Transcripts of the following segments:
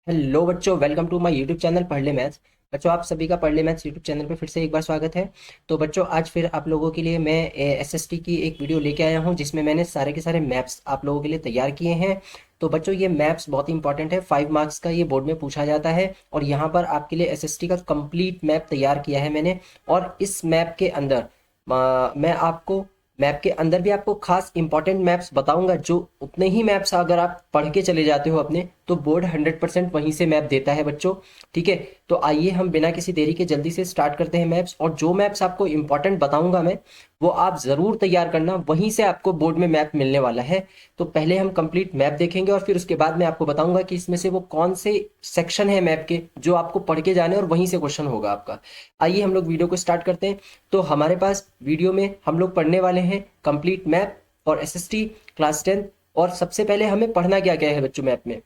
Hello बच्चों, welcome to my YouTube channel पढ़ ले मैथ्स। बच्चों, आप सभी का पढ़ ले मैथ्स यूट्यूब चैनल पे फिर से एक बार स्वागत है। तो बच्चों, आज फिर आप लोगों के लिए मैं एसएसटी की एक वीडियो लेके आया हूं, जिसमें मैंने सारे के सारे मैप्स आप लोगों के लिए तैयार किए हैं। तो बच्चों, ये मैप्स बहुत इंपॉर्टेंट है, 5 मार्क्स का ये बोर्ड में पूछा जाता है। और यहाँ पर आपके लिए एसएसटी का कंप्लीट मैप तैयार किया है मैंने। और इस मैप के अंदर मैं आपको मैप के अंदर भी आपको खास इंपॉर्टेंट मैप्स बताऊंगा, जो उतने ही मैप्स अगर आप पढ़ के चले जाते हो अपने, तो बोर्ड 100% वहीं से मैप देता है बच्चों। ठीक है, तो आइए हम बिना किसी देरी के जल्दी से स्टार्ट करते हैं मैप्स। और जो मैप्स आपको इंपॉर्टेंट बताऊंगा मैं, वो आप ज़रूर तैयार करना, वहीं से आपको बोर्ड में मैप मिलने वाला है। तो पहले हम कंप्लीट मैप देखेंगे और फिर उसके बाद मैं आपको बताऊंगा कि इसमें से वो कौन से सेक्शन है मैप के जो आपको पढ़ के जाने और वहीं से क्वेश्चन होगा आपका। आइए हम लोग वीडियो को स्टार्ट करते हैं। तो हमारे पास वीडियो में हम लोग पढ़ने वाले हैं कंप्लीट मैप और एसएसटी क्लास 10। और सबसे पहले हमें पढ़ना क्या क्या है बच्चों मैप में।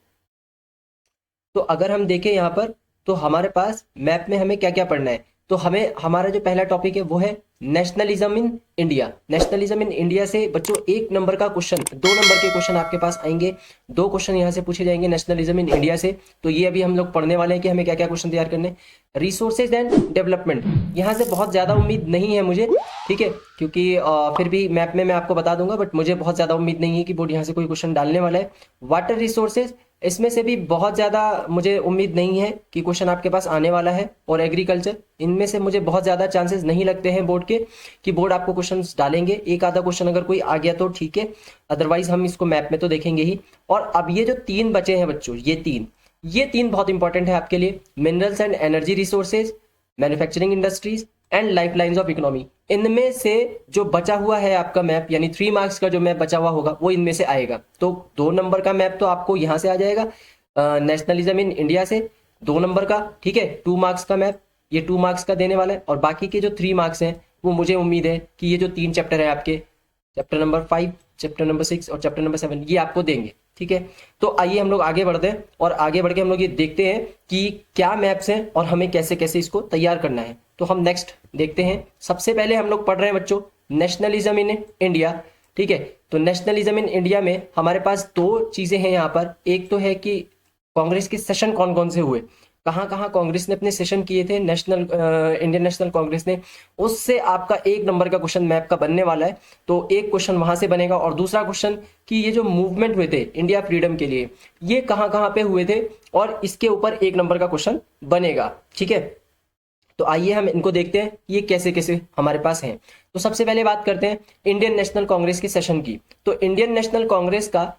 तो अगर हम देखें यहाँ पर, तो हमारे पास मैप में हमें क्या क्या पढ़ना है। तो हमें हमारा जो पहला टॉपिक है वो है nationalism in India. Nationalism in India से बच्चों 1 नंबर का क्वेश्चन, 2 नंबर के क्वेश्चन आपके पास आएंगे। 2 क्वेश्चन यहाँ से पूछे जाएंगे नेशनलिज्म इन इंडिया से। तो ये अभी हम लोग पढ़ने वाले हैं कि हमें क्या क्या क्वेश्चन तैयार करने। रिसोर्सेज एंड डेवलपमेंट, यहाँ से बहुत ज़्यादा उम्मीद नहीं है मुझे। ठीक है, क्योंकि फिर भी मैप में मैं आपको बता दूंगा, बट मुझे बहुत ज़्यादा उम्मीद नहीं है कि बोर्ड यहाँ से कोई क्वेश्चन डालने वाला है। वाटर रिसोर्सेज, इसमें से भी बहुत ज़्यादा मुझे उम्मीद नहीं है कि क्वेश्चन आपके पास आने वाला है। और एग्रीकल्चर, इनमें से मुझे बहुत ज़्यादा चांसेस नहीं लगते हैं बोर्ड के कि बोर्ड आपको क्वेश्चंस डालेंगे। एक आधा क्वेश्चन अगर कोई आ गया तो ठीक है, अदरवाइज हम इसको मैप में तो देखेंगे ही। और अब ये जो 3 बचे हैं बच्चों, ये तीन बहुत इंपॉर्टेंट है आपके लिए। Minerals and energy resources, manufacturing industries and life lines of economy. इनमें से जो बचा हुआ है आपका मैप, यानी 3 मार्क्स का जो मैप बचा हुआ होगा, वो इनमें से आएगा। तो 2 नंबर का मैप तो आपको यहाँ से आ जाएगा, नेशनलिज्म इन इंडिया से। 2 नंबर का, ठीक है, 2 मार्क्स का मैप, ये 2 मार्क्स का देने वाला है। और बाकी के जो 3 मार्क्स हैं, वो मुझे उम्मीद है कि ये जो 3 चैप्टर है आपके, चैप्टर नंबर 5, चैप्टर नंबर 6 और चैप्टर नंबर 7, ये आपको देंगे। ठीक है, तो आइए हम लोग आगे बढ़ते हैं और आगे बढ़ के हम लोग ये देखते हैं कि क्या मैप्स हैं और हमें कैसे कैसे इसको तैयार करना है। तो हम नेक्स्ट देखते हैं। सबसे पहले हम लोग पढ़ रहे हैं बच्चों नेशनलिज्म इन इंडिया। ठीक है, तो नेशनलिज्म इन इंडिया में हमारे पास 2 चीजें हैं यहाँ पर। एक तो है कि कांग्रेस के सेशन कौन कौन से हुए, कहाँ कहाँ कांग्रेस ने अपने सेशन किए थे, इंडियन नेशनल कांग्रेस ने। उससे आपका 1 नंबर का क्वेश्चन मैप का बनने वाला है। तो एक क्वेश्चन वहां से बनेगा। और दूसरा क्वेश्चन कि ये जो मूवमेंट हुए थे इंडिया फ्रीडम के लिए, ये कहाँ कहाँ पे हुए थे, और इसके ऊपर 1 नंबर का क्वेश्चन बनेगा। ठीक है, तो आइए हम इनको देखते हैं ये कैसे कैसे हमारे पास हैं। तो सबसे पहले बात करते हैं इंडियन नेशनल कांग्रेस के सेशन की। तो इंडियन नेशनल कांग्रेस का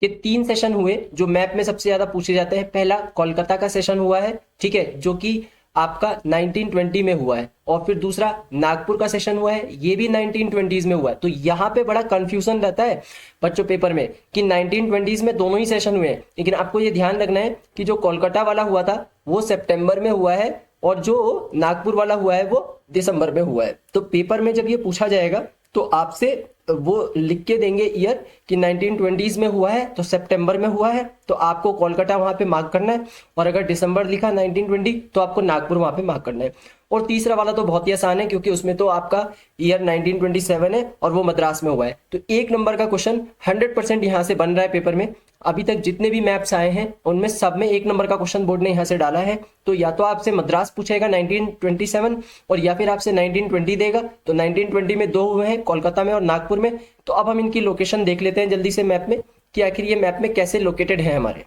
ये 3 सेशन हुए जो मैप में सबसे ज्यादा पूछे जाते हैं। पहला कोलकाता का सेशन हुआ है, ठीक है, जो कि आपका 1920 में हुआ है। और फिर दूसरा नागपुर का सेशन हुआ है, ये भी 1920s में हुआ है। तो यहाँ पे बड़ा कंफ्यूजन रहता है बच्चों पेपर में कि 1920s में दोनों ही सेशन हुए हैं, लेकिन आपको ये ध्यान रखना है कि जो कोलकाता वाला हुआ था वो सितंबर में हुआ है, और जो नागपुर वाला हुआ है वो दिसंबर में हुआ है। तो पेपर में जब ये पूछा जाएगा तो आपसे वो लिख के देंगे ईयर कि 1920s में हुआ है तो सितंबर में हुआ है, तो आपको कोलकाता वहां पे मार्क करना है। और अगर दिसंबर लिखा 1920, तो आपको नागपुर वहां पे मार्क करना है। और तीसरा वाला तो बहुत ही आसान है, क्योंकि उसमें तो आपका ईयर 1927 है और वो मद्रास में हुआ है। तो 1 नंबर का क्वेश्चन 100% यहाँ से बन रहा है पेपर में। अभी तक जितने भी मैप्स आए हैं उनमें सब में 1 नंबर का क्वेश्चन बोर्ड ने यहाँ से डाला है। तो या तो आपसे मद्रास पूछेगा 1927, और या फिर आपसे 1920 देगा। तो 1920 में 2 हुए हैं, कोलकाता में और नागपुर में। तो अब हम इनकी लोकेशन देख लेते हैं जल्दी से मैप में, कि आखिर ये मैप में कैसे लोकेटेड है हमारे।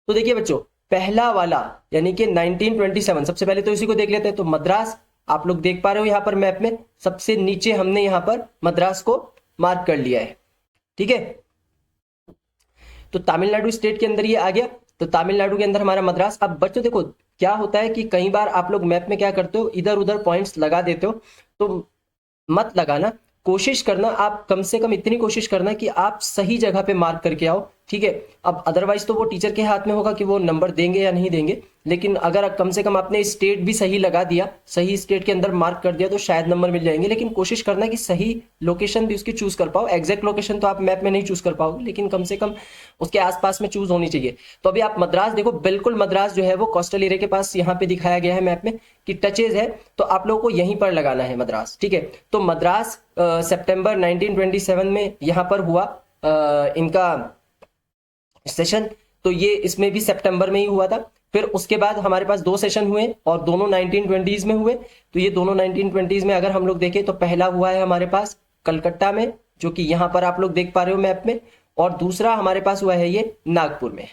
तो देखिए बच्चों, पहला वाला यानी कि 1927, सबसे पहले तो इसी को देख लेते हैं। तो मद्रास आप लोग देख पा रहे हो यहाँ पर मैप में, सबसे नीचे हमने यहाँ पर मद्रास को मार्क कर लिया है। ठीक है, तो तमिलनाडु स्टेट के अंदर ये आ गया। तो तमिलनाडु के अंदर हमारा मद्रास। अब बच्चों देखो क्या होता है कि कई बार आप लोग मैप में क्या करते हो, इधर उधर पॉइंट्स लगा देते हो। तो मत लगाना, कोशिश करना, आप कम से कम इतनी कोशिश करना कि आप सही जगह पे मार्क करके आओ। ठीक है, अब अदरवाइज तो वो टीचर के हाथ में होगा कि वो नंबर देंगे या नहीं देंगे। लेकिन अगर कम से कम आपने स्टेट भी सही लगा दिया, सही स्टेट के अंदर मार्क कर दिया, तो शायद नंबर मिल जाएंगे। लेकिन कोशिश करना कि सही लोकेशन भी उसकी चूज कर पाओ। एग्जैक्ट लोकेशन तो आप मैप में नहीं चूज कर पाओगे, लेकिन कम से कम उसके आसपास में चूज होनी चाहिए। तो अभी आप मद्रास देखो, बिल्कुल मद्रास जो है वो कोस्टल एरिया के पास यहाँ पे दिखाया गया है मैप में कि टचेज है। तो आप लोगों को यहीं पर लगाना है मद्रास। ठीक है, तो मद्रास सितंबर 1927 में यहाँ पर हुआ इनका सेशन। तो ये इसमें भी सितंबर में ही हुआ था। फिर उसके बाद हमारे पास 2 सेशन हुए और दोनों 1920s में हुए। तो ये दोनों 1920s में अगर हम लोग देखें तो पहला हुआ है हमारे पास कलकत्ता में, जो कि यहां पर आप लोग देख पा रहे हो मैप में, और दूसरा हमारे पास हुआ है ये नागपुर में।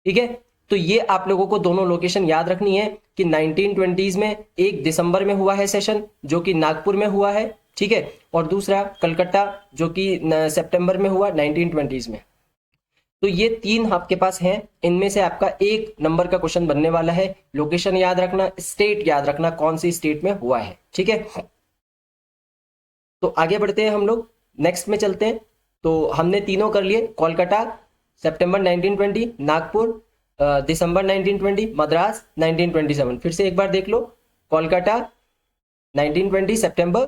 ठीक है, तो ये आप लोगों को दोनों लोकेशन याद रखनी है कि 1920s में 1 दिसंबर में हुआ है सेशन जो कि नागपुर में हुआ है। ठीक है, और दूसरा कलकत्ता जो कि सितंबर में हुआ 1920s में। तो ये 3 आपके पास हैं, इनमें से आपका 1 नंबर का क्वेश्चन बनने वाला है। लोकेशन याद रखना, स्टेट याद रखना, कौन सी स्टेट में हुआ है। ठीक है, तो आगे बढ़ते हैं हम लोग, नेक्स्ट में चलते हैं। तो हमने तीनों कर लिए, कोलकाता सितंबर 1920, नागपुर दिसंबर 1920, मद्रास 1927। फिर से एक बार देख लो, कोलकाता 1920 सितंबर,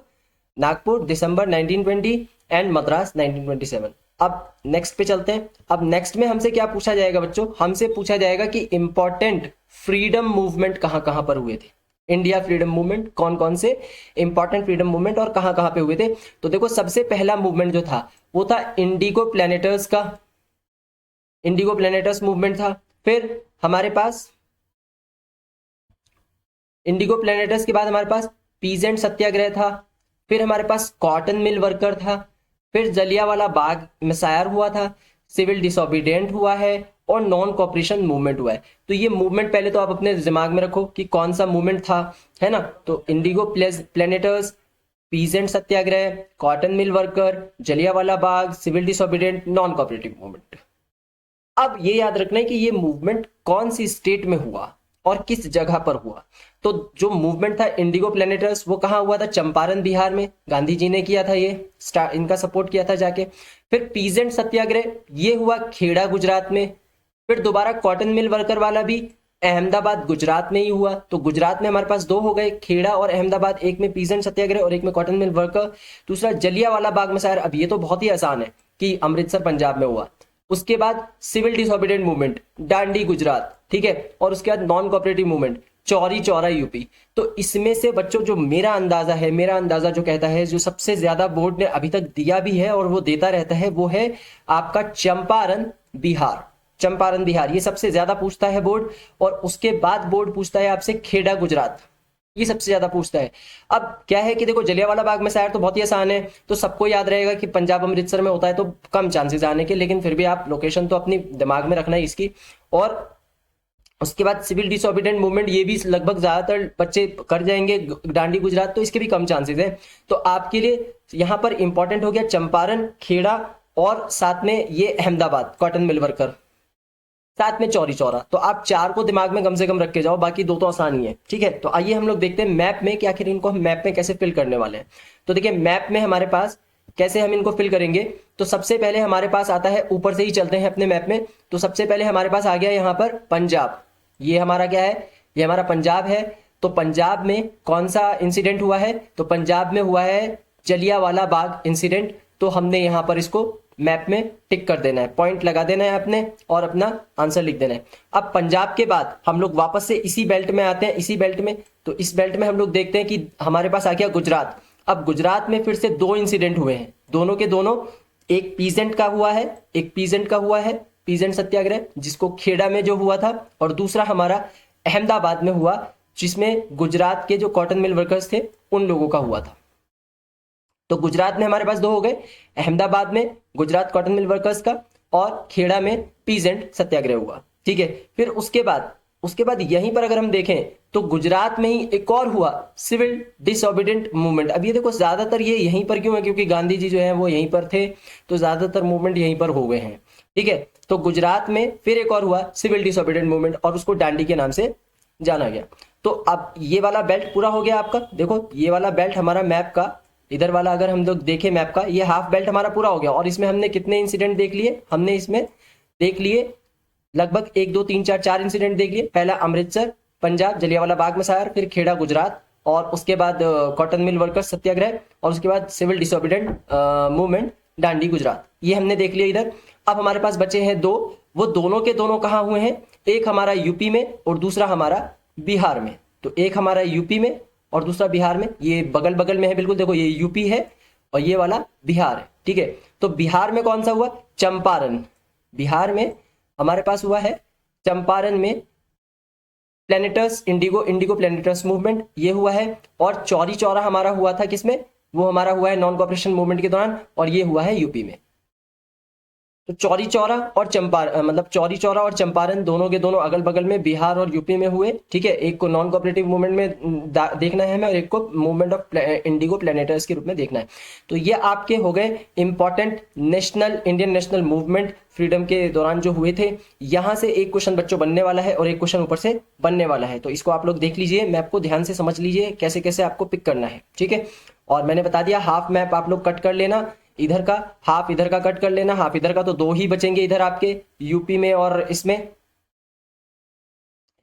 नागपुर दिसंबर 1920 एंड मद्रास 1927। अब नेक्स्ट पे चलते हैं। अब नेक्स्ट में हमसे क्या पूछा जाएगा बच्चों, हमसे पूछा जाएगा कि इंपॉर्टेंट फ्रीडम मूवमेंट कहां कहां पर हुए थे। इंडिया फ्रीडम मूवमेंट कौन कौन से इंपॉर्टेंट फ्रीडम मूवमेंट और कहां कहां पे हुए थे। तो देखो, सबसे पहला मूवमेंट जो था वो था इंडिगो प्लैनेटर्स का, इंडिगो प्लैनेटर्स मूवमेंट था। फिर हमारे पास इंडिगो प्लैनेटर्स के बाद हमारे पास पीजेंट सत्याग्रह था। फिर हमारे पास कॉटन मिल वर्कर था। फिर जलियांवाला बाग मिसायर हुआ था, सिविल डिसोबीडियंट हुआ है और नॉन कॉपरेशन मूवमेंट हुआ है। तो ये मूवमेंट पहले तो आप अपने दिमाग में रखो कि कौन सा मूवमेंट था, है ना। तो indigo planters, peasant satyagraha, cotton mill worker, Jallianwala Bagh, civil disobedient, non cooperative movement. अब ये याद रखना है कि ये मूवमेंट कौन सी स्टेट में हुआ और किस जगह पर हुआ। तो जो मूवमेंट था इंडिगो प्लैनेटर्स, वो कहाँ हुआ था, चंपारण बिहार में, गांधी जी ने किया था, ये इनका सपोर्ट किया था जाके। फिर पीजेंट सत्याग्रह ये हुआ खेड़ा गुजरात में। फिर दोबारा कॉटन मिल वर्कर वाला भी अहमदाबाद गुजरात में ही हुआ। तो गुजरात में हमारे पास 2 हो गए, खेड़ा और अहमदाबाद, एक में पीजेंट सत्याग्रह और एक में कॉटन मिल वर्कर। दूसरा जलियांवाला बाग मिसायर, अब ये तो बहुत ही आसान है कि अमृतसर पंजाब में हुआ। उसके बाद सिविल डिसोबीडियंट मूवमेंट डांडी गुजरात, ठीक है, और उसके बाद non cooperative movement Chauri Chaura UP. तो इसमें से बच्चों जो मेरा अंदाजा है, मेरा अंदाजा जो कहता है, जो सबसे ज्यादा बोर्ड ने अभी तक दिया भी है और वो देता रहता है, वो है आपका चंपारण बिहार। चंपारण बिहार ये सबसे ज्यादा पूछता है बोर्ड, और उसके बाद बोर्ड पूछता है आपसे खेड़ा गुजरात, ये सबसे ज्यादा पूछता है। अब क्या है कि देखो, जलियांवाला बाग में शायर तो बहुत ही आसान है, तो सबको याद रहेगा कि पंजाब अमृतसर में होता है, तो कम चांसेस आने के, लेकिन फिर भी आप लोकेशन तो अपनी दिमाग में रखना है इसकी। और उसके बाद सिविल डिसोबीडियंट मूवमेंट, ये भी लगभग ज्यादातर बच्चे कर जाएंगे, डांडी गुजरात, तो इसके भी कम चांसेस है। तो आपके लिए यहां पर इंपॉर्टेंट हो गया चंपारण, खेड़ा और साथ में ये अहमदाबाद कॉटन मिल वर्कर, साथ में चौरी चौरा। तो आप 4 को दिमाग में कम से कम रख के जाओ, बाकी 2 तो आसान ही है। ठीक है, तो आइए हम लोग देखते हैं मैप में कि आखिर इनको हम मैप में कैसे फिल करने वाले हैं। तो देखिए, मैप में हमारे पास कैसे हम इनको फिल करेंगे। तो सबसे पहले हमारे पास आता है, ऊपर से ही चलते हैं अपने मैप में। तो सबसे पहले हमारे पास आ गया यहाँ पर पंजाब, ये हमारा क्या है, ये हमारा पंजाब है। तो पंजाब में कौन सा इंसिडेंट हुआ है, तो पंजाब में हुआ है जलियांवाला बाग इंसिडेंट। तो हमने यहाँ पर इसको मैप में टिक कर देना है, पॉइंट लगा देना है अपने, और अपना आंसर लिख देना है। अब पंजाब के बाद हम लोग वापस से इसी बेल्ट में आते हैं, इसी बेल्ट में। तो इस बेल्ट में हम लोग देखते हैं कि हमारे पास आ गया गुजरात। अब गुजरात में फिर से 2 इंसिडेंट हुए हैं, दोनों के दोनों, एक पीजेंट का हुआ है, एक पीजेंट का हुआ है, पीजेंट सत्याग्रह जिसको खेड़ा में जो हुआ था, और दूसरा हमारा अहमदाबाद में हुआ, जिसमें गुजरात के जो कॉटन मिल वर्कर्स थे उन लोगों का हुआ था। तो गुजरात में हमारे पास 2 हो गए, अहमदाबाद में गुजरात कॉटन मिल वर्कर्स का, और खेड़ा में पीजेंट सत्याग्रह हुआ। ठीक है, फिर उसके बाद यहीं पर अगर हम देखें तो गुजरात में ही एक और हुआ, सिविल डिसोबीडियंट मूवमेंट। अब ये देखो, ज्यादातर ये यहीं पर क्यों है, क्योंकि गांधी जी जो है वो यहीं पर थे, तो ज्यादातर मूवमेंट यहीं पर हो गए हैं। ठीक है, तो गुजरात में फिर एक और हुआ सिविल डिसोबीडियंट मूवमेंट, और उसको डांडी के नाम से जाना गया। तो अब ये वाला बेल्ट पूरा हो गया आपका। देखो, ये वाला बेल्ट हमारा मैप का, इधर वाला अगर हम लोग देखें मैप का, ये हाफ बेल्ट हमारा पूरा हो गया। और इसमें हमने कितने इंसिडेंट देख लिए, हमने इसमें देख लिए लगभग 1 2 3 4 4 इंसिडेंट देख लिए। पहला अमृतसर पंजाब जलियांवाला बाग मिसायर, फिर खेड़ा गुजरात, और उसके बाद कॉटन मिल वर्कर्स सत्याग्रह, और उसके बाद सिविल डिसोबीडियंट मूवमेंट डांडी गुजरात, ये हमने देख लिया इधर। अब हमारे पास बचे हैं 2, वो दोनों के दोनों कहाँ हुए हैं, एक हमारा यूपी में और दूसरा हमारा बिहार में। तो एक हमारा यूपी में और दूसरा बिहार में, ये बगल बगल में है बिल्कुल। देखो, ये यूपी है और ये वाला बिहार है। ठीक है, तो बिहार में कौन सा हुआ, चंपारण, बिहार में हमारे पास हुआ है चंपारण में प्लेनेटस इंडिगो प्लेनेटस मूवमेंट, ये हुआ है। और चौरी चौरा हमारा हुआ था किसमें, वो हमारा हुआ है नॉन कॉपरेशन मूवमेंट के दौरान, और ये हुआ है यूपी में। तो चौरी चौरा और मतलब चौरी चौरा और चंपारण दोनों के दोनों अगल बगल में बिहार और यूपी में हुए, ठीक है। एक को नॉन कोऑपरेटिव मूवमेंट में देखना है हमें, और एक को मूवमेंट ऑफ इंडिगो प्लेनेटर्स के रूप में देखना है। तो ये आपके हो गए important Indian national movement freedom के दौरान जो हुए थे। यहां से एक क्वेश्चन बच्चों बनने वाला है और एक क्वेश्चन ऊपर से बनने वाला है, तो इसको आप लोग देख लीजिए, मैप को ध्यान से समझ लीजिए कैसे कैसे आपको पिक करना है, ठीक है। और मैंने बता दिया हाफ मैप आप लोग कट कर लेना, इधर का हाफ इधर का कट कर लेना, हाफ इधर का, तो दो ही बचेंगे इधर आपके यूपी में और इसमें,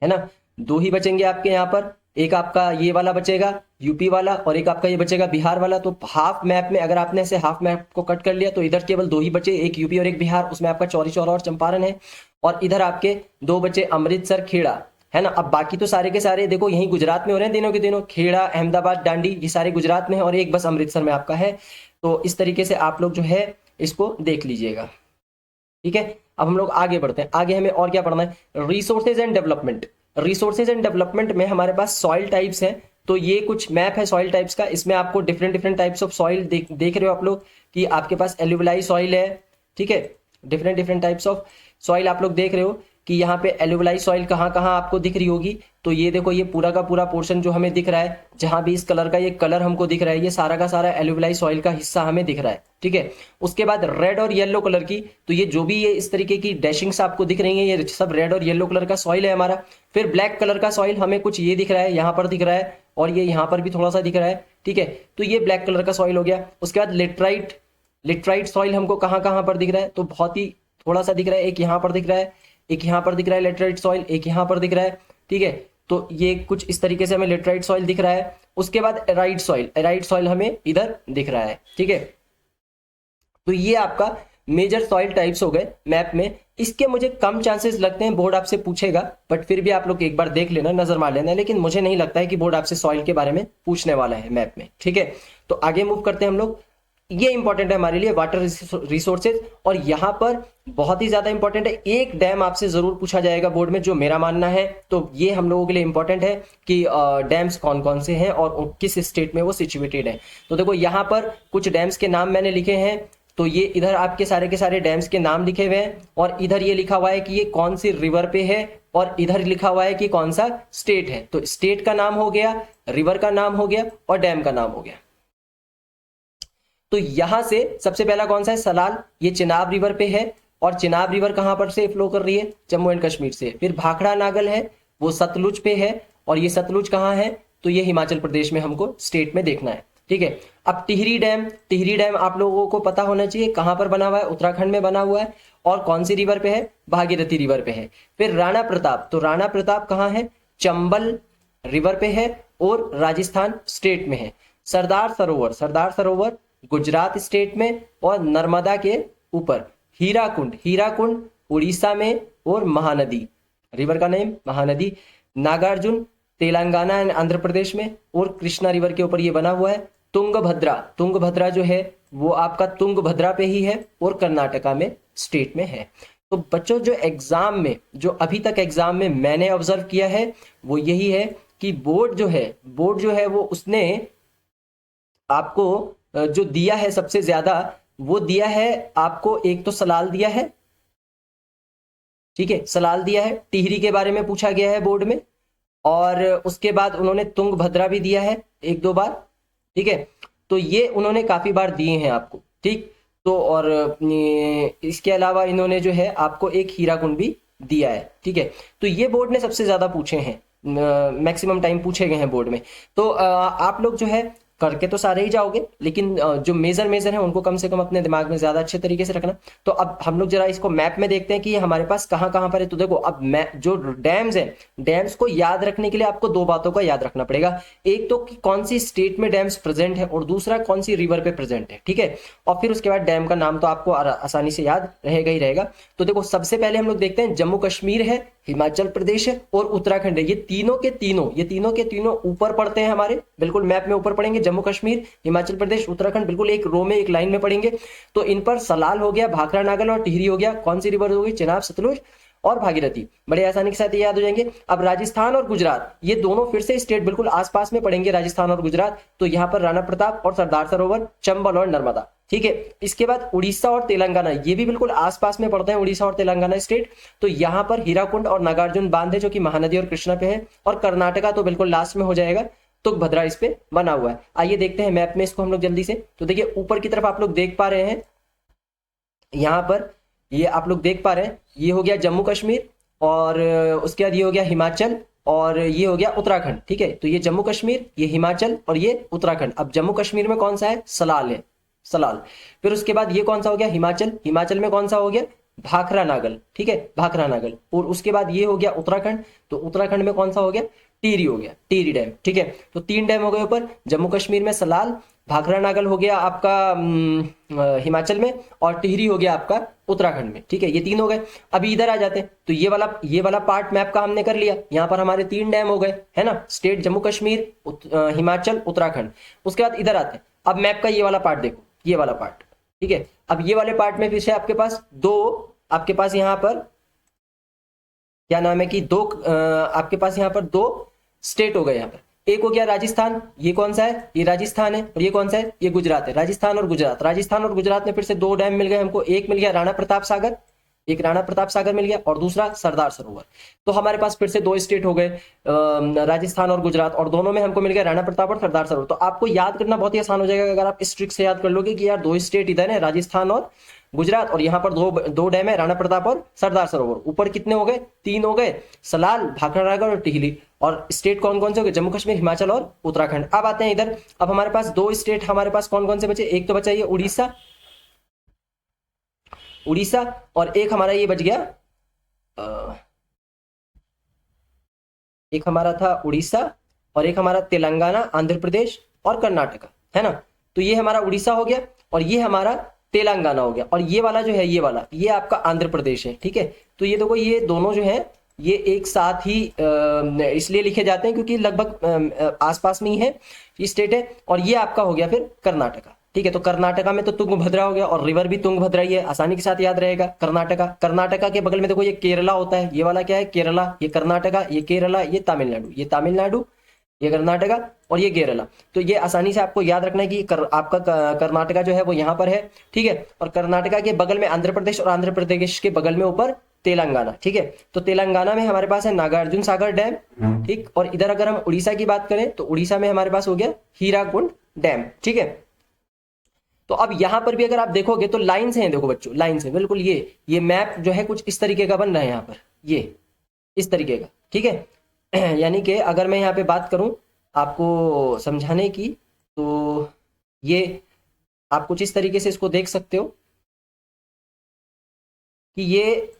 है ना, दो ही बचेंगे आपके यहाँ पर। एक आपका ये वाला बचेगा यूपी वाला, और एक आपका ये बचेगा बिहार वाला। तो हाफ मैप में अगर आपने ऐसे हाफ मैप को कट कर लिया तो इधर केवल दो ही बचे, एक यूपी और एक बिहार, उसमें आपका चौरी चौरा और चंपारण है। और इधर आपके दो बचे अमृतसर खेड़ा, है ना। अब बाकी तो सारे के सारे देखो यही गुजरात में हो रहे हैं दिनों के दिनों, खेड़ा अहमदाबाद डांडी ये सारे गुजरात में है, और एक बस अमृतसर में आपका है। तो इस तरीके से आप लोग जो है इसको देख लीजिएगा, ठीक है। अब हम लोग आगे बढ़ते हैं, आगे हमें और क्या पढ़ना है, resources and development. Resources and development में हमारे पास सॉइल टाइप्स हैं, तो ये कुछ मैप है सॉइल टाइप्स का। इसमें आपको different different types of soil देख रहे हो आप लोग कि आपके पास एल्यूविलाई सॉइल है, ठीक है। Different different types of soil आप लोग देख रहे हो कि यहाँ पे एल्यूविलाई सॉइल कहाँ कहाँ आपको दिख रही होगी। तो ये देखो ये पूरा का पूरा पोर्शन जो हमें दिख रहा है, जहां भी इस कलर का ये कलर हमको दिख रहा है, ये सारा का सारा एल्यूविलाई सॉइल का हिस्सा हमें दिख रहा है, ठीक है। उसके बाद रेड और येलो कलर की, तो ये जो भी ये इस तरीके की डैशिंग्स आपको दिख रही है, ये सब रेड और येलो कलर का सॉइल है हमारा। फिर ब्लैक कलर का सॉइल हमें कुछ ये दिख रहा है, यहाँ पर दिख रहा है, और ये यहाँ पर भी थोड़ा सा दिख रहा है, ठीक है। तो ये ब्लैक कलर का सॉइल हो गया। उसके बाद लिट्राइट सॉइल हमको कहाँ कहाँ पर दिख रहा है, तो बहुत ही थोड़ा सा दिख रहा है, एक यहाँ पर दिख रहा है, एक यहाँ पर दिख रहा है लेटराइट सॉइल, एक यहाँ पर दिख रहा है, ठीक है। तो ये कुछ इस तरीके से हमें लेटराइट सॉइल दिख रहा है। उसके बाद एराइट सॉइल हमें इधर दिख रहा है, ठीक है। तो ये आपका मेजर सॉइल टाइप्स हो गए मैप में। इसके मुझे कम चांसेस लगते हैं बोर्ड आपसे पूछेगा, बट फिर भी आप लोग एक बार देख लेना, नजर मार लेना, लेकिन मुझे नहीं लगता है कि बोर्ड आपसे सॉइल के बारे में पूछने वाला है मैप में, ठीक है। तो आगे मूव करते हैं हम लोग। ये इंपॉर्टेंट है हमारे लिए वाटर रिसोर्सेज, और यहां पर बहुत ही ज्यादा इंपॉर्टेंट है, एक डैम आपसे जरूर पूछा जाएगा बोर्ड में, जो मेरा मानना है। तो ये हम लोगों के लिए इंपॉर्टेंट है कि डैम्स कौन कौन से हैं और किस स्टेट में वो सिचुएटेड है। तो देखो यहाँ पर कुछ डैम्स के नाम मैंने लिखे हैं, तो ये इधर आपके सारे के सारे डैम्स के नाम लिखे हुए हैं, और इधर ये लिखा हुआ है कि ये कौन सी रिवर पे है, और इधर लिखा हुआ है कि कौन सा स्टेट है। तो स्टेट का नाम हो गया, रिवर का नाम हो गया, और डैम का नाम हो गया। तो यहां से सबसे पहला कौन सा है, सलाल, ये चिनाब रिवर पे है, और चिनाब रिवर कहां पर से फ्लो कर रही है, जम्मू एंड कश्मीर से। फिर भाखड़ा नागल है, वो सतलुज पे है, और ये सतलुज कहां है, तो ये हिमाचल प्रदेश में हमको स्टेट में देखना है, ठीक है। अब टिहरी डैम आप लोगों को पता होना चाहिए कहां पर बना हुआ है, उत्तराखंड में बना हुआ है, और कौन सी रिवर पे है, भागीरथी रिवर पे है। फिर राणा प्रताप, तो राणा प्रताप कहां है, चंबल रिवर पे है और राजस्थान स्टेट में है। सरदार सरोवर गुजरात स्टेट में और नर्मदा के ऊपर। हीराकुंड उड़ीसा में, और महानदी, रिवर का नेम महानदी। नागार्जुन तेलंगाना एंड आंध्र प्रदेश में, और कृष्णा रिवर के ऊपर ये बना हुआ है। तुंगभद्रा जो है वो आपका तुंगभद्रा पे ही है, और कर्नाटका में स्टेट में है। तो बच्चों जो एग्जाम में, जो अभी तक एग्जाम में मैंने ऑब्जर्व किया है वो यही है कि बोर्ड जो है वो उसने आपको जो दिया है सबसे ज्यादा, वो दिया है आपको, एक तो सलाल दिया है, ठीक है, सलाल दिया है, टिहरी के बारे में पूछा गया है बोर्ड में, और उसके बाद उन्होंने तुंगभद्रा भी दिया है एक दो बार, ठीक है। तो ये उन्होंने काफी बार दिए हैं आपको, ठीक। तो और इसके अलावा इन्होंने जो है आपको एक हीराकुंड भी दिया है, ठीक है। तो ये बोर्ड ने सबसे ज्यादा पूछे हैं, मैक्सिमम टाइम पूछे गए हैं बोर्ड में। तो आप लोग जो है करके तो सारे ही जाओगे, लेकिन जो मेजर है उनको कम से कम अपने दिमाग में ज्यादा अच्छे तरीके से रखना। तो अब हम लोग जरा इसको मैप में देखते हैं कि हमारे पास कहां कहां पर है। तो देखो अब जो डैम्स हैं, डैम्स को याद रखने के लिए आपको दो बातों का याद रखना पड़ेगा। एक तो कि कौन सी स्टेट में डैम्स प्रेजेंट है, और दूसरा कौन सी रिवर पे प्रेजेंट है, ठीक है। और फिर उसके बाद डैम का नाम तो आपको आसानी से याद रहेगा ही रहेगा। तो देखो सबसे पहले हम लोग देखते हैं, जम्मू कश्मीर है, हिमाचल प्रदेश है और उत्तराखंड है। ये तीनों के तीनों ऊपर पड़ते हैं हमारे, बिल्कुल मैप में ऊपर पड़ेंगे। जम्मू कश्मीर, हिमाचल प्रदेश, उत्तराखंड बिल्कुल एक रो में एक लाइन में पड़ेंगे। तो इन पर सलाल हो गया, भाखड़ा नागल और टिहरी हो गया। कौन सी रिवर होगी? चेनाब, सतलुज और भागीरथी। बड़े आसानी के साथ ये याद हो जाएंगे। अब राजस्थान और गुजरात, ये दोनों फिर से स्टेट बिल्कुल आसपास में पड़ेंगे, राजस्थान और गुजरात। तो यहाँ पर राणा प्रताप और सरदार सरोवर, चंबल और नर्मदा, ठीक है। इसके बाद उड़ीसा और तेलंगाना, ये भी बिल्कुल आसपास में पड़ते हैं, उड़ीसा और तेलंगाना स्टेट। तो यहाँ पर हीराकुंड और नागार्जुन बांध है जो कि महानदी और कृष्णा पे है। और कर्नाटका तो बिल्कुल लास्ट में हो जाएगा, तुंगभद्रा इस पे बना हुआ है। आइए देखते हैं मैप में इसको हम लोग जल्दी से। तो देखिए ऊपर की तरफ आप लोग देख पा रहे हैं, यहाँ पर ये आप लोग देख पा रहे हैं, ये हो गया जम्मू कश्मीर और उसके बाद ये हो गया हिमाचल और ये हो गया उत्तराखंड, ठीक है। तो ये जम्मू कश्मीर, ये हिमाचल और ये उत्तराखंड। अब जम्मू कश्मीर में कौन सा है? सलाल है, सलाल। फिर उसके बाद ये कौन सा हो गया? हिमाचल। हिमाचल में कौन सा हो गया? भाखरा नागल, ठीक है, भाखरा नागल। और उसके बाद ये हो गया उत्तराखंड। तो उत्तराखंड में कौन सा हो गया? टिहरी हो गया, टिहरी डैम, ठीक है। तो 3 डैम हो गए ऊपर। जम्मू कश्मीर में सलाल, भाखरा नागल हो गया आपका हिमाचल में और टिहरी हो गया आपका उत्तराखंड में, ठीक है। ये 3 हो गए। अभी इधर आ जाते हैं। तो ये वाला पार्ट मैप का हमने कर लिया। यहाँ पर हमारे 3 डैम हो गए, है ना, स्टेट जम्मू कश्मीर, हिमाचल, उत्तराखंड। उसके बाद इधर आते हैं। अब मैप का ये वाला पार्ट देखो, ये वाला पार्ट, ठीक है। अब ये वाले पार्ट में फिर से आपके पास आपके पास यहाँ पर क्या नाम है कि आपके पास यहाँ पर 2 स्टेट हो गए। यहाँ पर एक हो गया राजस्थान, ये कौन सा है? ये राजस्थान है। और ये कौन सा है? ये गुजरात है। राजस्थान और गुजरात, राजस्थान और गुजरात में फिर से 2 डैम मिल गए हमको। एक मिल गया राणा प्रताप सागर, एक राणा प्रताप सागर मिल गया और दूसरा सरदार सरोवर। तो हमारे पास फिर से 2 स्टेट हो गए, राजस्थान और गुजरात, और दोनों में हमको मिल गया राणा प्रताप और सरदार सरोवर। तो आपको याद करना बहुत ही आसान हो जाएगा अगर आप इस ट्रिक से याद कर लोगे कि यार 2 स्टेट इधर है, राजस्थान और गुजरात, और यहाँ पर दो डैम है, राणा प्रताप और सरदार सरोवर। ऊपर कितने हो गए? 3 हो गए, सलाल, भाखड़ा नागल और टिहरी। और स्टेट कौन कौन से हो गए? जम्मू कश्मीर, हिमाचल और उत्तराखंड। अब आते हैं इधर। अब हमारे पास 2 स्टेट हमारे पास कौन कौन से बचे? एक तो बचा ये उड़ीसा, उड़ीसा, और एक हमारा ये बच गया, एक हमारा था उड़ीसा और एक हमारा तेलंगाना, आंध्र प्रदेश और कर्नाटका, है ना। तो ये हमारा उड़ीसा हो गया और ये हमारा तेलंगाना हो गया, और ये वाला जो है, ये आपका आंध्र प्रदेश है, ठीक है। तो ये देखो, ये दोनों जो है ये एक साथ ही इसलिए लिखे जाते हैं क्योंकि लगभग आसपास में ही है, ये स्टेट है। और ये आपका हो गया फिर कर्नाटका, ठीक है। तो कर्नाटका में तो तुंगभद्रा हो गया और रिवर भी तुंगभद्रा ही है, आसानी के साथ याद रहेगा। कर्नाटका के बगल में देखो ये केरला होता है, ये वाला क्या है? केरला। ये कर्नाटका, ये केरला, ये तमिलनाडु, ये कर्नाटका और ये केरला। तो ये आसानी से आपको याद रखना है कि आपका कर्नाटका जो है वो यहाँ पर है, ठीक है। और कर्नाटका के बगल में आंध्र प्रदेश और आंध्र प्रदेश के बगल में ऊपर तेलंगाना, ठीक है। तो तेलंगाना में हमारे पास है नागार्जुन सागर डैम, ठीक। और इधर अगर हम उड़ीसा की बात करें तो उड़ीसा में हमारे पास हो गया हीराकुंड डैम, ठीक है। तो अब यहां पर भी अगर आप देखोगे तो लाइन्स हैं, देखो बच्चों, लाइन्स है बिल्कुल। ये मैप जो है कुछ इस तरीके का बन रहा है यहाँ पर, ये इस तरीके का, ठीक है। यानी कि अगर मैं यहाँ पे बात करूं आपको समझाने की, तो ये आप कुछ इस तरीके से इसको देख सकते हो कि ये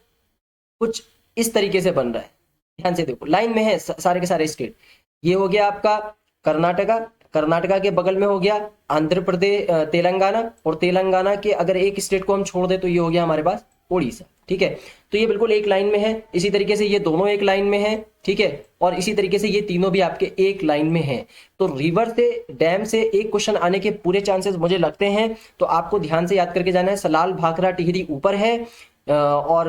कुछ इस तरीके से बन रहा है। ध्यान से देखो, लाइन में है सारे के सारे स्टेट। ये हो गया आपका कर्नाटका के बगल में हो गया आंध्र प्रदेश, तेलंगाना, और तेलंगाना के अगर एक स्टेट को हम छोड़ दे तो ये हो गया हमारे पास उड़ीसा, ठीक है। तो ये बिल्कुल एक लाइन में है। इसी तरीके से ये दोनों एक लाइन में है, ठीक है। और इसी तरीके से ये तीनों भी आपके एक लाइन में है। तो रिवर से, डैम से एक क्वेश्चन आने के पूरे चांसेस मुझे लगते हैं। तो आपको ध्यान से याद करके जाना है। सलाल, भाखड़ा, टिहरी ऊपर है, और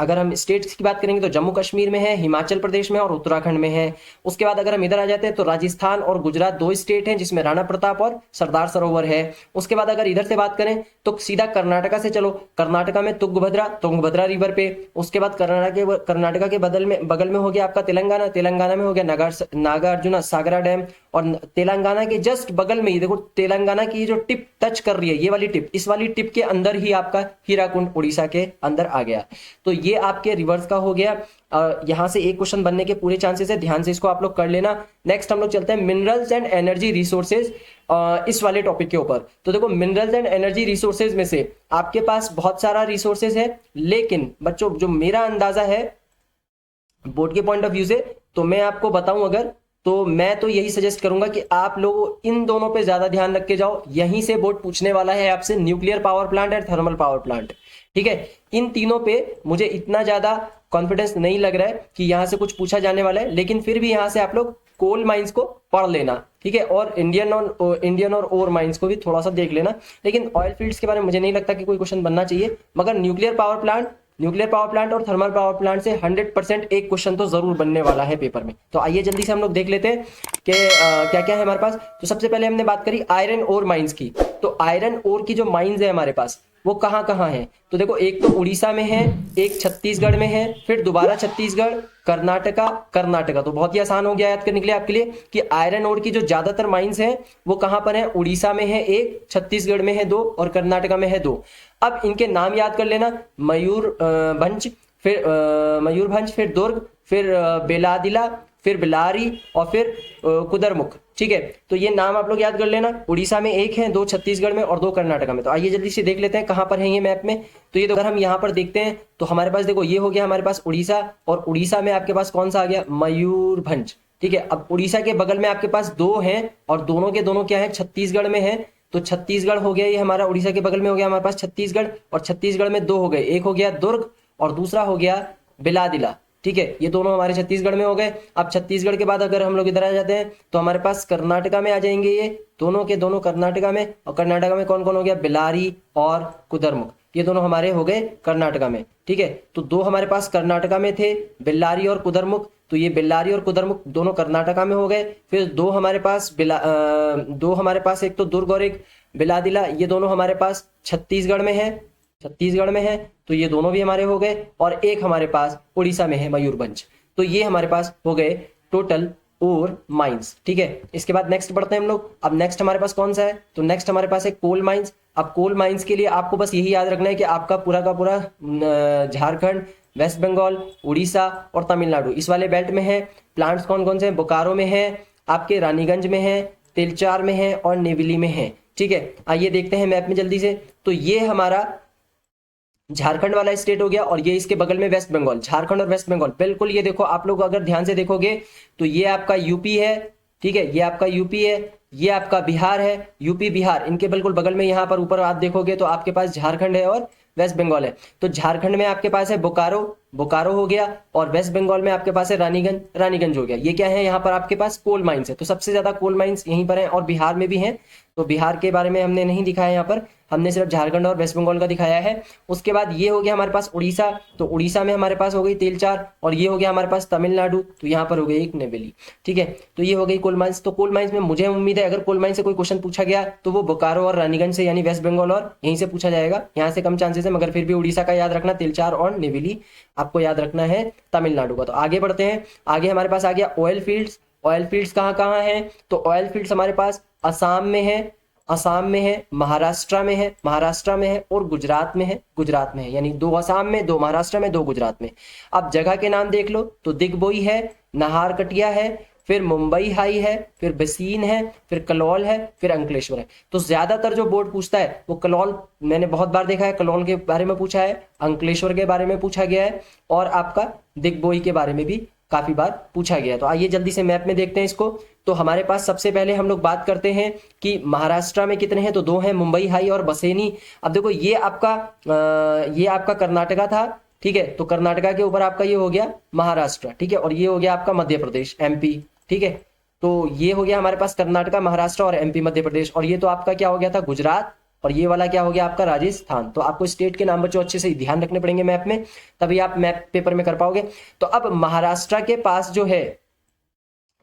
अगर हम स्टेट्स की बात करेंगे तो जम्मू कश्मीर में है, हिमाचल प्रदेश में और उत्तराखंड में है। उसके बाद अगर हम इधर आ जाते हैं तो राजस्थान और गुजरात 2 स्टेट हैं जिसमें राणा प्रताप और सरदार सरोवर है। उसके बाद अगर इधर से बात करें तो सीधा कर्नाटका से चलो, कर्नाटका में तुंगभद्रा रिवर पे। उसके बाद कर्नाटका के बगल में हो गया आपका तेलंगाना में हो गया नागार्जुना सागरा डैम। और तेलंगाना के जस्ट बगल में ही देखो, तेलंगाना की जो टिप टच कर रही है, ये वाली टिप, इस वाली टिप के अंदर ही आपका हीराकुंड उड़ीसा के अंदर आ गया। तो ये आपके रिवर्स का हो गया। यहां से एक क्वेश्चन बनने के पूरे चांसेस है, ध्यान से इसको आप लोग कर लेना। नेक्स्ट हम लोग चलते हैं मिनरल्स एंड एनर्जी रिसोर्सेज, इस वाले टॉपिक के ऊपर। तो देखो, मिनरल्स एंड एनर्जी रिसोर्सेज में से आपके पास बहुत सारा रिसोर्सेज है, लेकिन बच्चों जो मेरा अंदाजा है बोर्ड के पॉइंट ऑफ व्यू से, तो मैं आपको बताऊं अगर, तो मैं तो यही सजेस्ट करूंगा कि आप लोग इन दोनों पे ज्यादा ध्यान रख के जाओ। यहीं से बोर्ड पूछने वाला है आपसे न्यूक्लियर पावर प्लांट और थर्मल पावर प्लांट, ठीक है। इन तीनों पे मुझे इतना ज्यादा कॉन्फिडेंस नहीं लग रहा है कि यहां से कुछ पूछा जाने वाला है, लेकिन फिर भी यहां से आप लोग कोल माइंस को पढ़ लेना, ठीक है, और इंडियन और ओर माइंस को भी थोड़ा सा देख लेना। लेकिन ऑयल फील्ड्स के बारे में मुझे नहीं लगता कि कोई क्वेश्चन बनना चाहिए, मगर न्यूक्लियर पावर प्लांट और थर्मल पावर प्लांट से 100% एक क्वेश्चन तो जरूर बनने वाला है पेपर में। तो आइए जल्दी से हम लोग देख लेते हैं कि क्या क्या है हमारे पास। तो सबसे पहले हमने बात करी आयरन ओर माइंस की। तो आयरन ओर की जो माइंस है हमारे पास वो कहाँ कहाँ है, तो देखो एक तो उड़ीसा में है, एक छत्तीसगढ़ में है, फिर दोबारा छत्तीसगढ़, कर्नाटका। तो बहुत ही आसान हो गया याद करने के लिए आपके लिए कि आयरन ओर की जो ज्यादातर माइंस हैं वो कहाँ पर है, उड़ीसा में है एक, छत्तीसगढ़ में है दो और कर्नाटका में है दो। अब इनके नाम याद कर लेना, मयूरभंज, फिर दुर्ग, फिर बेलादिला, फिर बिलारी और फिर कुदरमुख, ठीक है। तो ये नाम आप लोग याद कर लेना। उड़ीसा में एक है, दो छत्तीसगढ़ में और दो कर्नाटका में। तो आइए जल्दी से देख लेते हैं कहाँ पर है ये मैप में। तो ये अगर हम यहाँ पर देखते हैं तो हमारे पास देखो ये हो गया हमारे पास उड़ीसा, और उड़ीसा में आपके पास कौन सा आ गया, मयूरभंज, ठीक है। अब उड़ीसा के बगल में आपके पास दो हैं और दोनों के दोनों क्या है, छत्तीसगढ़ में है। तो छत्तीसगढ़ हो गया ये हमारा, उड़ीसा के बगल में हो गया हमारे पास छत्तीसगढ़, और छत्तीसगढ़ में दो हो गए, एक हो गया दुर्ग और दूसरा हो गया बिलादिला, ठीक है। ये दोनों हमारे छत्तीसगढ़ में हो गए। अब छत्तीसगढ़ के बाद अगर हम लोग इधर आ जाते हैं तो हमारे पास कर्नाटका में आ जाएंगे, ये दोनों के दोनों कर्नाटका में। और कर्नाटका में कौन कौन हो गया, बिलारी और कुदरमुख, ये दोनों हमारे हो गए कर्नाटका में, ठीक है। तो दो हमारे पास कर्नाटका में थे, बिल्लारी और कुदरमुख, तो ये बिल्लारी और कुदरमुख दोनों कर्नाटका में हो गए। फिर दो हमारे पास एक तो दुर्ग और एक बिलादिला, ये दोनों हमारे पास छत्तीसगढ़ में है, तो ये दोनों भी हमारे हो गए। और एक हमारे पास उड़ीसा में है, मयूरभंज। तो ये हमारे पास हो गए टोटल और माइंस, ठीक है। इसके बाद नेक्स्ट बढ़ते हैं हम लोग। अब नेक्स्ट हमारे पास कौन सा है, तो नेक्स्ट हमारे पास है कोल माइंस। अब कोल माइंस के लिए आपको बस यही याद रखना है कि आपका पूरा का पूरा झारखंड, वेस्ट बंगाल, उड़ीसा और तमिलनाडु इस वाले बेल्ट में है। प्लांट्स कौन कौन से हैं, बोकारो में है, आपके रानीगंज में है, तिलचार में है और नेवली में है, ठीक है। आइए देखते हैं मैप में जल्दी से। तो ये हमारा झारखंड वाला स्टेट हो गया, और ये इसके बगल में वेस्ट बंगाल, झारखंड और वेस्ट बंगाल बिल्कुल। ये देखो आप लोग अगर ध्यान से देखोगे तो ये आपका यूपी है, ठीक है, ये आपका यूपी है, ये आपका बिहार है, यूपी बिहार इनके बिल्कुल बगल में। यहाँ पर ऊपर आप देखोगे तो आपके पास झारखंड है और वेस्ट बंगाल है। तो झारखंड में आपके पास है बोकारो हो गया, और वेस्ट बंगाल में आपके पास है रानीगंज हो गया। ये क्या है, यहाँ पर आपके पास कोल माइंस है। तो सबसे ज्यादा कोल माइंस यहीं पर है, और बिहार में भी है। तो बिहार के बारे में हमने नहीं दिखाया यहाँ पर, हमने सिर्फ झारखंड और वेस्ट बंगाल का दिखाया है। उसके बाद ये हो गया हमारे पास उड़ीसा, तो उड़ीसा में हमारे पास हो गई तिलचार, और ये हो गया हमारे पास तमिलनाडु, तो यहाँ पर हो गई एक नेवेली, ठीक है। तो ये हो गई कोल माइंस। तो कोल माइंस में मुझे उम्मीद है अगर कोल माइंस से कोई क्वेश्चन पूछा गया तो वो बोकारो और रानीगंज से, यानी वेस्ट बंगाल और यहीं से पूछा जाएगा। यहाँ से कम चांसेस है, मगर फिर भी उड़ीसा का याद रखना, तिलचार और नेवेली आपको याद रखना है तमिलनाडु का। तो आगे बढ़ते हैं। आगे हमारे पास आ गया ऑयल फील्ड्स कहाँ कहाँ है, तो ऑयल फील्ड्स हमारे पास असम में है, महाराष्ट्र में है और गुजरात में है, यानी दो असम में, दो महाराष्ट्र में, दो गुजरात में। अब जगह के नाम देख लो तो दिग्बोई है, नाहरकटिया है, फिर मुंबई हाई है, फिर बसीन है, फिर कलौल है, फिर अंकलेश्वर है। तो ज्यादातर जो बोर्ड पूछता है वो कलौल, मैंने बहुत बार देखा है कलौल के बारे में पूछा है, अंकलेश्वर के बारे में पूछा गया है, और आपका दिग्बोई के बारे में भी काफी बार पूछा गया। तो आइए जल्दी से मैप में देखते हैं इसको। तो हमारे पास सबसे पहले हम लोग बात करते हैं कि महाराष्ट्र में कितने हैं, तो दो हैं, मुंबई हाई और बसेनी। अब देखो ये आपका कर्नाटका था, ठीक है। तो कर्नाटका के ऊपर आपका ये हो गया महाराष्ट्र, ठीक है, और ये हो गया आपका मध्य प्रदेश, एमपी, ठीक है। तो ये हो गया हमारे पास कर्नाटका, महाराष्ट्र और एमपी, मध्य प्रदेश। और ये तो आपका क्या हो गया था, गुजरात, और ये वाला क्या हो गया आपका राजस्थान। तो आपको स्टेट के नाम बच्चों अच्छे से ध्यान रखने पड़ेंगे मैप में, तभी आप मैप पेपर में कर पाओगे। तो अब महाराष्ट्र के पास जो है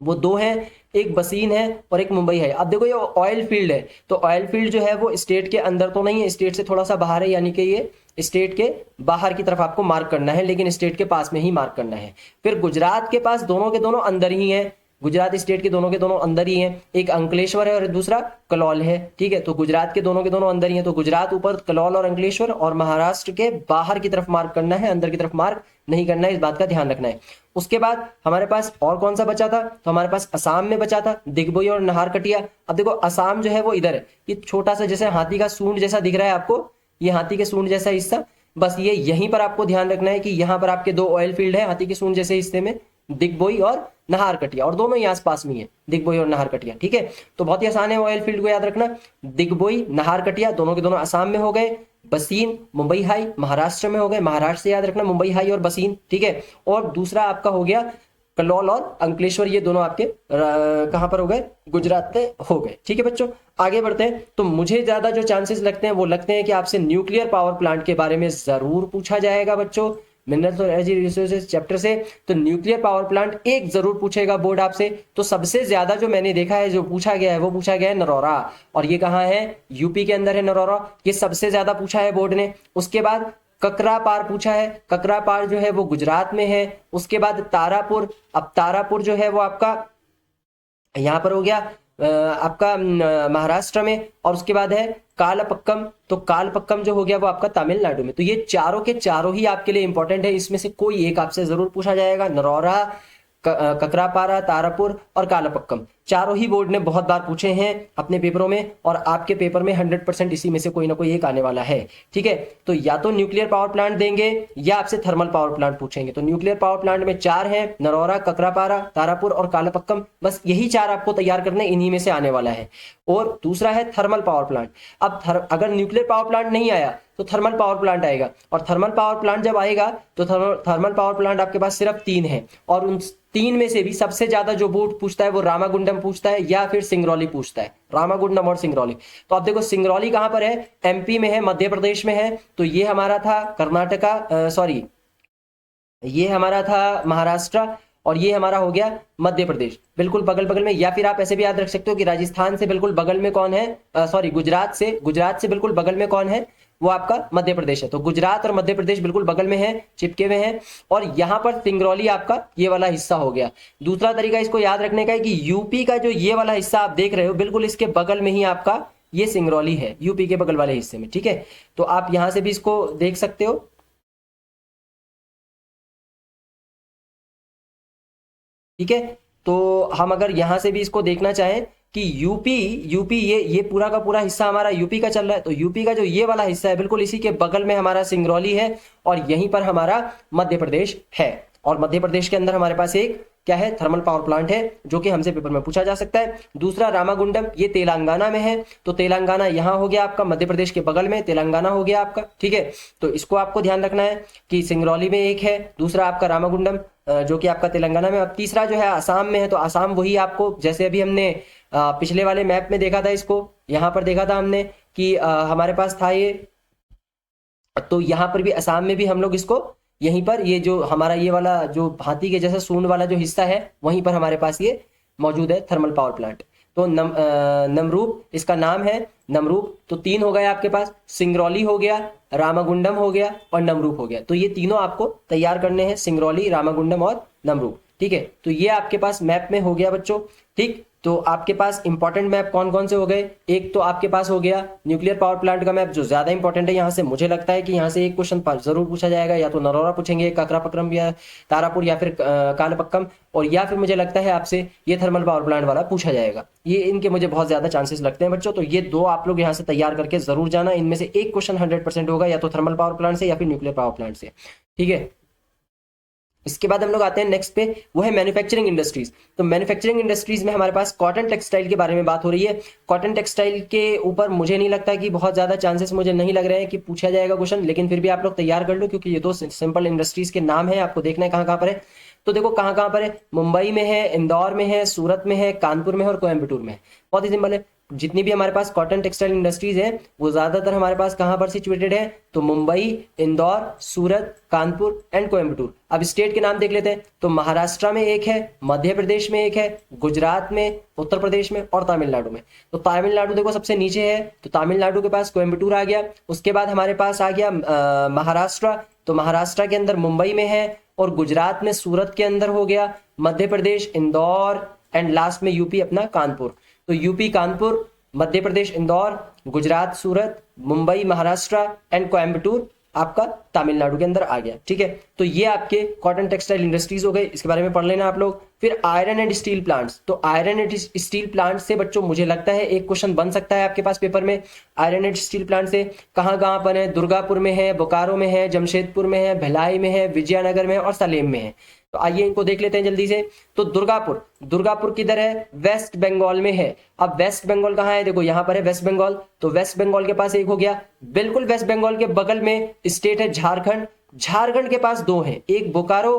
वो दो हैं, एक बसीन है और एक मुंबई है। अब देखो ये ऑयल फील्ड है, तो ऑयल फील्ड जो है वो स्टेट के अंदर तो नहीं है, स्टेट से थोड़ा सा बाहर है, यानी कि ये स्टेट के बाहर की तरफ आपको मार्क करना है, लेकिन स्टेट के पास में ही मार्क करना है। फिर गुजरात के पास दोनों के दोनों अंदर ही है, गुजरात स्टेट के दोनों अंदर ही हैं, एक अंकलेश्वर है और दूसरा कलौल है, ठीक है। तो गुजरात के दोनों अंदर ही हैं, तो गुजरात ऊपर, कलौल और अंकलेश्वर, और महाराष्ट्र के बाहर की तरफ मार्क करना है, अंदर की तरफ मार्क नहीं करना है, इस बात का ध्यान रखना है। उसके बाद हमारे पास और कौन सा बचा था, तो हमारे पास असम में बचा था, दिग्बोई और नाहरकटिया। अब देखो असम जो है वो इधर है, ये छोटा सा जैसे हाथी का सूंड जैसा दिख रहा है आपको, ये हाथी के सूंड जैसा हिस्सा, बस ये यहीं पर आपको ध्यान रखना है कि यहाँ पर आपके दो ऑयल फील्ड है हाथी के सूंड जैसे हिस्से में, दिग्बोई और नाहरकटिया, और दोनों ही आसपास में है, दिग्बोई और नाहरकटिया, ठीक है। तो बहुत ही आसान है ऑयल फील्ड को याद रखना। दिग्बोई, नाहरकटिया दोनों के दोनों असम में हो गए, बसीन, मुंबई हाई महाराष्ट्र में हो गए, महाराष्ट्र से याद रखना मुंबई हाई और बसीन, ठीक है। और दूसरा आपका हो गया कलोल और अंकलेश्वर ये दोनों आपके कहाँ पर हो गए, गुजरात में हो गए। ठीक है बच्चों, आगे बढ़ते हैं। तो मुझे ज्यादा जो चांसेस लगते हैं वो लगते हैं कि आपसे न्यूक्लियर पावर प्लांट के बारे में जरूर पूछा जाएगा बच्चों, मिनरल्स और एनर्जी रिसोर्सेज चैप्टर से। तो न्यूक्लियर पावर प्लांट एक जरूर पूछेगा बोर्ड आपसे। तो सबसे ज्यादा जो मैंने देखा है जो पूछा गया है वो पूछा गया है नरौरा, और ये कहाँ है, यूपी के अंदर है नरौरा, ये सबसे ज्यादा पूछा है बोर्ड ने। उसके बाद ककरापार पूछा है, ककरापार जो है वो गुजरात में है। उसके बाद तारापुर, अब तारापुर जो है वो आपका यहाँ पर हो गया आपका महाराष्ट्र में। और उसके बाद है कालपक्कम, तो कालपक्कम जो हो गया वो आपका तमिलनाडु में। तो ये चारों के चारों ही आपके लिए इंपॉर्टेंट है, इसमें से कोई एक आपसे जरूर पूछा जाएगा। नरौरा, ककरापारा, तारापुर और कालपक्कम चारों ही बोर्ड ने बहुत बार पूछे हैं अपने पेपरों में, और आपके पेपर में 100% इसी में से कोई ना कोई एक आने वाला है। ठीक है, तो या तो न्यूक्लियर पावर प्लांट देंगे या आपसे थर्मल पावर प्लांट पूछेंगे। तो न्यूक्लियर पावर प्लांट में 4 हैं, नरौरा, ककरापारा, तारापुर और कालपक्कम, बस यही 4 आपको तैयार करने, इन्हीं में से आने वाला है। और दूसरा है थर्मल पावर प्लांट। अब अगर न्यूक्लियर पावर प्लांट नहीं आया तो थर्मल पावर प्लांट आएगा, और थर्मल पावर प्लांट जब आएगा तो थर्मल पावर प्लांट आपके पास सिर्फ 3 है, और उन 3 में से भी सबसे ज्यादा जो बोर्ड पूछता है वो रामागुंडम पूछता है या फिर सिंगरौली पूछता है, रामागुंडम और सिंगरौली। तो आप देखो सिंगरौली कहां पर है, एमपी में है, मध्य प्रदेश में है। तो ये हमारा था कर्नाटका, सॉरी ये हमारा था महाराष्ट्र, और ये हमारा हो गया मध्य प्रदेश, बिल्कुल बगल बगल में। या फिर आप ऐसे भी याद रख सकते हो कि राजस्थान से बिल्कुल बगल में कौन है, सॉरी गुजरात से बिल्कुल बगल में कौन है, वो आपका मध्य प्रदेश है। तो गुजरात और मध्य प्रदेश बिल्कुल बगल में है, चिपके हुए हैं। और यहां पर सिंगरौली आपका ये वाला हिस्सा हो गया। दूसरा तरीका इसको याद रखने का है कि यूपी का जो ये वाला हिस्सा आप देख रहे हो बिल्कुल इसके बगल में ही आपका ये सिंगरौली है, यूपी के बगल वाले हिस्से में। ठीक है, तो आप यहां से भी इसको देख सकते हो। ठीक है, तो हम अगर यहां से भी इसको देखना चाहें कि यूपी यूपी ये पूरा का पूरा हिस्सा हमारा यूपी का चल रहा है, तो यूपी का जो ये वाला हिस्सा है बिल्कुल इसी के बगल में हमारा सिंगरौली है, और यहीं पर हमारा मध्य प्रदेश है। और मध्य प्रदेश के अंदर हमारे पास एक क्या है, थर्मल पावर प्लांट है, जो कि हमसे पेपर में पूछा जा सकता है। दूसरा रामागुंडम, ये तेलंगाना में है। तो तेलंगाना यहां हो गया आपका, मध्य प्रदेश के बगल में तेलंगाना हो गया आपका। ठीक है, तो इसको आपको ध्यान रखना है कि सिंगरौली में एक है, दूसरा आपका रामागुंडम जो कि आपका तेलंगाना में। अब तीसरा जो है आसाम में है। तो आसाम वही आपको जैसे अभी हमने पिछले वाले मैप में देखा था, इसको यहाँ पर देखा था हमने कि हमारे पास था ये, तो यहाँ पर भी असम में भी हम लोग इसको यहीं पर, ये जो हमारा ये वाला जो हाथी के जैसा सूंड वाला जो हिस्सा है वहीं पर हमारे पास ये मौजूद है थर्मल पावर प्लांट। तो नमरूप इसका नाम है, नमरूप। तो 3 हो गए आपके पास, सिंगरौली हो गया, रामागुंडम हो गया और नमरूप हो गया। तो ये तीनों आपको तैयार करने हैं, सिंगरौली, रामागुंडम और नमरूप। ठीक है, तो ये आपके पास मैप में हो गया बच्चों। ठीक, तो आपके पास इंपॉर्टेंट मैप कौन कौन से हो गए, एक तो आपके पास हो गया न्यूक्लियर पावर प्लांट का मैप जो ज्यादा इंपॉर्टेंट है। यहाँ से मुझे लगता है कि यहाँ से एक क्वेश्चन जरूर पूछा जाएगा, या तो नरौरा पूछेंगे, ककरापक्रम या तारापुर या फिर कालपक्कम, और या फिर मुझे लगता है आपसे ये थर्मल पावर प्लांट वाला पूछा जाएगा। ये इनके मुझे बहुत ज्यादा चांसेस लगते हैं बच्चों। तो ये 2 आप लोग यहाँ से तैयार करके जरूर जाना, इनमें से एक क्वेश्चन 100% होगा, या तो थर्मल पावर प्लांट से या फिर न्यूक्लियर पावर प्लांट से। ठीक है, इसके बाद हम लोग आते हैं नेक्स्ट पे, वो है मैन्युफैक्चरिंग इंडस्ट्रीज। तो मैन्युफैक्चरिंग इंडस्ट्रीज में हमारे पास कॉटन टेक्सटाइल के बारे में बात हो रही है। कॉटन टेक्सटाइल के ऊपर मुझे नहीं लगता कि बहुत ज्यादा चांसेस, मुझे नहीं लग रहे हैं कि पूछा जाएगा क्वेश्चन, लेकिन फिर भी आप लोग तैयार कर लो, क्योंकि ये 2 सिंपल इंडस्ट्रीज के नाम है, आपको देखना है कहाँ कहाँ पर है। तो देखो कहाँ कहाँ पर है, मुंबई में है, इंदौर में है, सूरत में है, कानपुर में है और कोयम्बटूर में है। बहुत ही सिंपल है। जितनी भी हमारे पास कॉटन टेक्सटाइल इंडस्ट्रीज है वो ज्यादातर हमारे पास कहां पर सिचुएटेड है, तो मुंबई, इंदौर, सूरत, कानपुर एंड कोयम्बटूर। अब स्टेट के नाम देख लेते हैं। तो महाराष्ट्र में एक है, मध्य प्रदेश में एक है, गुजरात में, उत्तर प्रदेश में और तमिलनाडु में। तो तमिलनाडु देखो सबसे नीचे है, तो तमिलनाडु के पास कोयम्बटूर आ गया। उसके बाद हमारे पास आ गया महाराष्ट्र, तो महाराष्ट्र के अंदर मुंबई में है, और गुजरात में सूरत के अंदर हो गया, मध्य प्रदेश इंदौर, एंड लास्ट में यूपी अपना कानपुर। तो यूपी कानपुर, मध्य प्रदेश इंदौर, गुजरात सूरत, मुंबई महाराष्ट्र एंड कोयम्बटूर आपका तमिलनाडु के अंदर आ गया। ठीक है, तो ये आपके कॉटन टेक्सटाइल इंडस्ट्रीज हो गए, इसके बारे में पढ़ लेना आप लोग। फिर आयरन एंड स्टील प्लांट्स। तो आयरन एंड स्टील प्लांट से बच्चों मुझे लगता है एक क्वेश्चन बन सकता है आपके पास पेपर में। आयरन एंड स्टील प्लांट से कहाँ कहाँ पर है, दुर्गापुर में है, बोकारो में है, जमशेदपुर में है, भिलाई में है, विजयनगर में और सलेम में है। तो आइए इनको देख लेते हैं जल्दी से। तो दुर्गापुर किधर है, वेस्ट बंगाल में है। अब वेस्ट बंगाल कहाँ है, देखो यहाँ पर है वेस्ट बंगाल। तो वेस्ट बंगाल के पास एक हो गया, बिल्कुल वेस्ट बंगाल के बगल में स्टेट है झारखंड। झारखंड के पास 2 हैं, एक बोकारो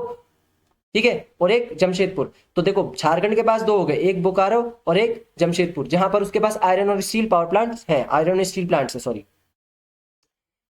ठीक है, और एक जमशेदपुर। तो देखो झारखंड के पास दो हो गए, एक बोकारो और एक जमशेदपुर, जहां पर उसके पास आयरन और स्टील पावर प्लांट्स है, आयरन और स्टील प्लांट्स है, सॉरी।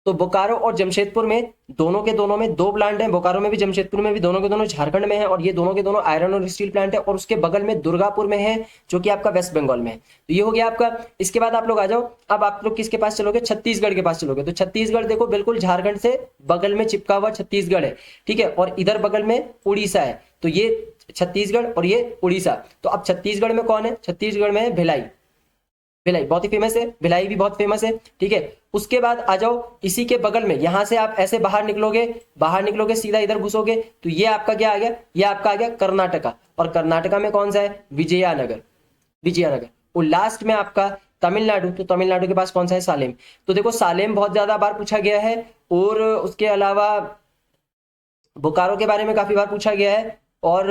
तो बोकारो और जमशेदपुर में दोनों के दोनों में दो प्लांट हैं, बोकारो में भी जमशेदपुर में भी, दोनों के दोनों झारखंड में है, और ये दोनों के दोनों आयरन और स्टील प्लांट है। और उसके बगल में दुर्गापुर में है, जो कि आपका वेस्ट बंगाल में है। तो ये हो गया आपका। इसके बाद आप लोग आ जाओ, अब आप लोग किसके पास चलोगे, छत्तीसगढ़ के पास चलोगे। तो छत्तीसगढ़ देखो बिल्कुल झारखंड से बगल में चिपका हुआ छत्तीसगढ़ है, ठीक है, और इधर बगल में उड़ीसा है। तो ये छत्तीसगढ़ और ये उड़ीसा। तो अब छत्तीसगढ़ में कौन है, छत्तीसगढ़ में है भिलाई। भिलाई बहुत ही फेमस है, भिलाई भी बहुत फेमस है, ठीक है। उसके बाद आ जाओ इसी के बगल में, यहां से आप ऐसे बाहर निकलोगे, बाहर निकलोगे सीधा इधर घुसोगे, तो ये आपका क्या आ गया, ये आपका आ गया कर्नाटका। और कर्नाटका में कौन सा है, विजयनगर, विजयनगर। और लास्ट में आपका तमिलनाडु। तो तमिलनाडु के पास कौन सा है, सालेम। तो देखो सालेम बहुत ज्यादा बार पूछा गया है, और उसके अलावा बोकारो के बारे में काफी बार पूछा गया है, और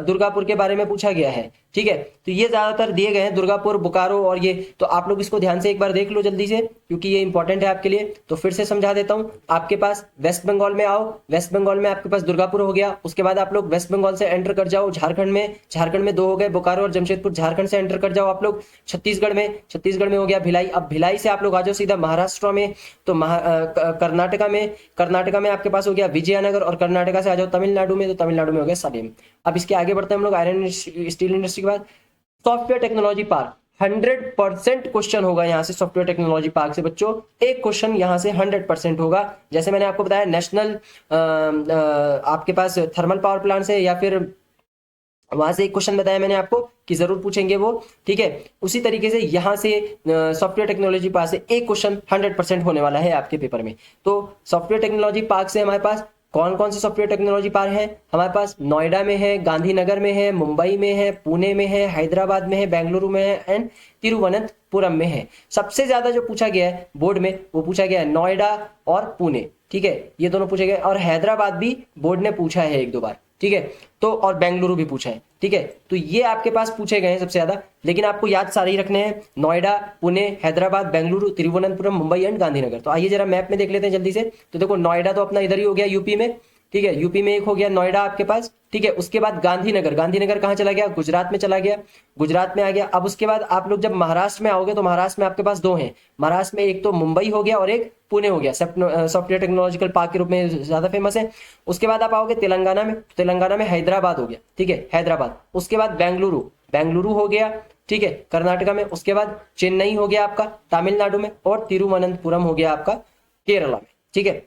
दुर्गापुर के बारे में पूछा गया है, ठीक है। तो ये ज्यादातर दिए गए हैं, दुर्गापुर, बोकारो और ये। तो आप लोग इसको ध्यान से एक बार देख लो जल्दी से, क्योंकि ये इंपॉर्टेंट है आपके लिए। तो फिर से समझा देता हूं, आपके पास वेस्ट बंगाल में आओ, वेस्ट बंगाल में आपके पास दुर्गापुर हो गया। उसके बाद आप लोग वेस्ट बंगाल से एंटर कर जाओ झारखंड में, झारखंड में दो हो गए, बोकारो और जमशेदपुर। झारखंड से एंटर कर जाओ आप लोग छत्तीसगढ़ में, छत्तीसगढ़ में हो गया भिलाई। अब भिलाई से आप लोग आ जाओ सीधा महाराष्ट्र में, तो कर्नाटका में, कर्नाटका में आपके पास हो गया विजयनगर, और कर्नाटका से आ जाओ तमिलनाडु में, तो तमिलनाडु में हो गया सालेम। अब इसके आगे बढ़ते हैं हम लोग आयरन स्टील इंडस्ट्री के बाद सॉफ्टवेयर टेक्नोलॉजी पार्क। 100% क्वेश्चन होगा यहाँ से सॉफ्टवेयर टेक्नोलॉजी पार्क से बच्चों, एक क्वेश्चन यहाँ से 100% होगा। जैसे मैंने आपको बताया नेशनल आपके पास थर्मल पावर प्लांट से, या फिर वहां से एक क्वेश्चन बताया मैंने आपको कि जरूर पूछेंगे वो, ठीक है। उसी तरीके से यहाँ से सॉफ्टवेयर टेक्नोलॉजी पार्क से एक क्वेश्चन 100% होने वाला है आपके पेपर में। तो सॉफ्टवेयर टेक्नोलॉजी पार्क से हमारे पास कौन कौन से सॉफ्टवेयर टेक्नोलॉजी पार्क है, हमारे पास नोएडा में है, गांधीनगर में है, मुंबई में है, पुणे में है, हैदराबाद में है, बेंगलुरु में है, एंड तिरुवनंतपुरम में है। सबसे ज्यादा जो पूछा गया है बोर्ड में, वो पूछा गया है नोएडा और पुणे, ठीक है, ये दोनों पूछे गए। और हैदराबाद भी बोर्ड ने पूछा है एक दो बार, ठीक है। तो और बेंगलुरु भी पूछा है, ठीक है। तो ये आपके पास पूछे गए हैं सबसे ज्यादा, लेकिन आपको याद सारे ही रखने हैं, नोएडा, पुणे, हैदराबाद, बेंगलुरु, तिरुवनंतपुरम, मुंबई एंड गांधीनगर। तो आइए जरा मैप में देख लेते हैं जल्दी से। तो देखो नोएडा तो अपना इधर ही हो गया यूपी में, ठीक है, यूपी में एक हो गया नोएडा आपके पास, ठीक है। उसके बाद गांधीनगर, गांधीनगर कहाँ चला गया, गुजरात में चला गया, गुजरात में आ गया। अब उसके बाद आप लोग जब महाराष्ट्र में आओगे, तो महाराष्ट्र में आपके पास दो हैं, महाराष्ट्र में एक तो मुंबई हो गया और एक पुणे हो गया, सॉफ्टवेयर टेक्नोलॉजिकल पार्क के रूप में ज्यादा फेमस है। उसके बाद आप आओगे तेलंगाना में, तेलंगाना में हैदराबाद हो गया, ठीक है, हैदराबाद। उसके बाद बेंगलुरु, बेंगलुरु हो गया, ठीक है, कर्नाटका में। उसके बाद चेन्नई हो गया आपका तमिलनाडु में, और तिरुवनंतपुरम हो गया आपका केरला में, ठीक है।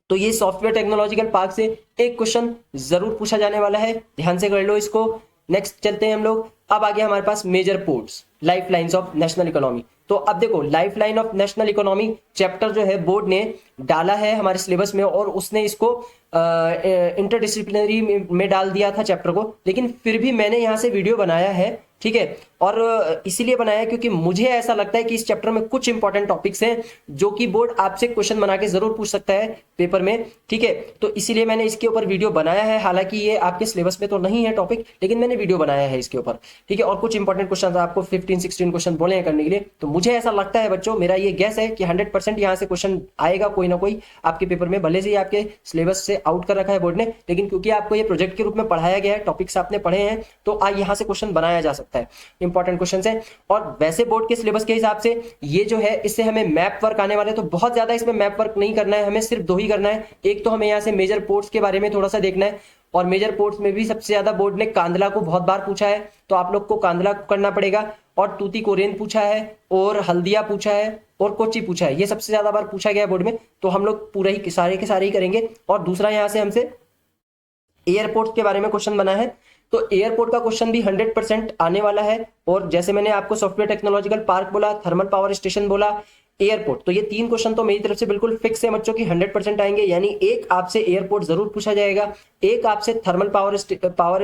तो ये सॉफ्टवेयर टेक्नोलॉजिकल पार्क से एक क्वेश्चन जरूर पूछा जाने वाला है, ध्यान से कर लो इसको। नेक्स्ट चलते हैं हम लोग। अब आ गया हमारे पास major ports, life lines of national economy. तो अब देखो life line of national economy chapter जो है बोर्ड ने डाला है हमारे सिलेबस में, और उसने इसको इंटरडिसिप्लिनरी में डाल दिया था चैप्टर को, लेकिन फिर भी मैंने यहाँ से वीडियो बनाया है, ठीक है। और इसीलिए बनाया क्योंकि मुझे ऐसा लगता है कि इस चैप्टर में कुछ इंपॉर्टेंट टॉपिक्स हैं जो कि बोर्ड आपसे क्वेश्चन बना के जरूर पूछ सकता है पेपर में, ठीक है। तो इसीलिए मैंने इसके ऊपर वीडियो बनाया है। हालांकि ये आपके सिलेबस में तो नहीं है टॉपिक, लेकिन मैंने वीडियो बनाया है इसके ऊपर, ठीक है। और कुछ इंपॉर्टेंट क्वेश्चन आपको 15-16 क्वेश्चन बोले हैं करने के लिए। तो मुझे ऐसा लगता है बच्चों, मेरा ये गैस है कि 100% यहाँ से क्वेश्चन आएगा कोई ना कोई आपके पेपर में, भले से ही आपके सिलेबस से आउट कर रखा है बोर्ड ने, लेकिन क्योंकि आपको ये प्रोजेक्ट के रूप में पढ़ाया गया है, टॉपिक्स आपने पढ़े हैं, तो यहाँ से क्वेश्चन बनाया जा सकता है, इंपॉर्टेंट क्वेश्चन है। और वैसे बोर्ड के सिलेबस के हिसाब से ये जो है, इससे हमें मैप वर्क आने वाले, तो बहुत ज्यादा इसमें मैप वर्क नहीं करना है, हमें सिर्फ दो ही करना है। एक तो हमें यहाँ से मेजर पोर्ट्स के बारे में थोड़ा सा देखना है, और मेजर पोर्ट्स में भी सबसे ज्यादा बोर्ड ने कांदला को बहुत बार पूछा है, तो आप लोग को कांदला करना पड़ेगा। और तूतीकोरिन पूछा है, और हल्दिया पूछा है, और कोच्चि पूछा है, ये सबसे ज्यादा बार पूछा गया है बोर्ड में, तो हम लोग पूरा ही सारे के सारे ही करेंगे। और दूसरा यहाँ से हमसे एयरपोर्ट के बारे में क्वेश्चन बना है, तो एयरपोर्ट का क्वेश्चन भी 100% आने वाला है। और जैसे मैंने आपको सॉफ्टवेयर टेक्नोलॉजिकल पार्क बोला, थर्मल पावर स्टेशन बोला, एयरपोर्ट, तो ये तीन क्वेश्चन तो मेरी तरफ से बिल्कुल फिक्स है बच्चों की 100% आएंगे। यानी एक आपसे एयरपोर्ट जरूर पूछा जाएगा, एक आपसे थर्मल पावर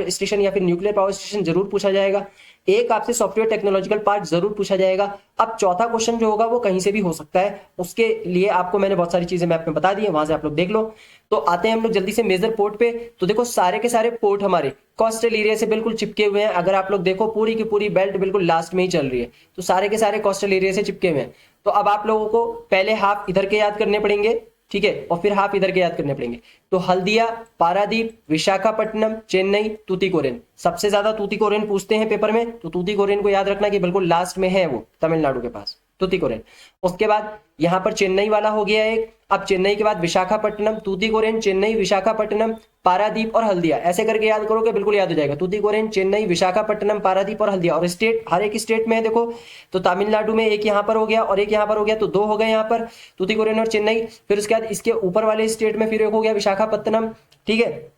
स्टेशन या फिर न्यूक्लियर पावर स्टेशन जरूर पूछा जाएगा, एक आपसे सॉफ्टवेयर टेक्नोलॉजिकल पार्क जरूर पूछा जाएगा। अब चौथा क्वेश्चन जो होगा वो कहीं से भी हो सकता है, उसके लिए आपको मैंने बहुत सारी चीजें मैप में बता दी है, वहां से आप लोग देख लो। तो आते हैं हम लोग जल्दी से मेजर पोर्ट पे। तो देखो सारे के सारे पोर्ट हमारे कोस्टल एरिया से बिल्कुल चिपके हुए हैं। अगर आप लोग देखो पूरी की पूरी बेल्ट बिल्कुल लास्ट में ही चल रही है, तो सारे के सारे कोस्टल एरिया से चिपके हुए हैं। तो अब आप लोगों को पहले हाफ इधर के याद करने पड़ेंगे, ठीक है, और फिर हाफ इधर के याद करने पड़ेंगे। तो हल्दिया, पारादीप, विशाखापट्टनम, चेन्नई, तूतीकोरिन। सबसे ज्यादा तूतीकोरिन पूछते हैं पेपर में, तो तूतीकोरिन को याद रखना कि बिल्कुल लास्ट में है वो, तमिलनाडु के पास तूतीकोरिन। उसके बाद यहां पर चेन्नई वाला हो गया एक। अब चेन्नई के बाद विशाखापट्टनम, तूतीकोरिन, चेन्नई, विशाखापट्टनम, पारादीप और हल्दिया, ऐसे करके याद करोगे बिल्कुल याद हो जाएगा। तूतीकोरिन, चेन्नई, विशाखापट्टनम, पारादीप और हल्दिया। और स्टेट हर एक स्टेट में है देखो, तो तमिलनाडु में एक यहां पर हो गया और एक यहां पर हो गया, तो दो हो गए यहां पर, तूतीकोरिन और चेन्नई। फिर उसके बाद इसके ऊपर वाले स्टेट में फिर एक हो गया विशाखापट्टनम, ठीक है,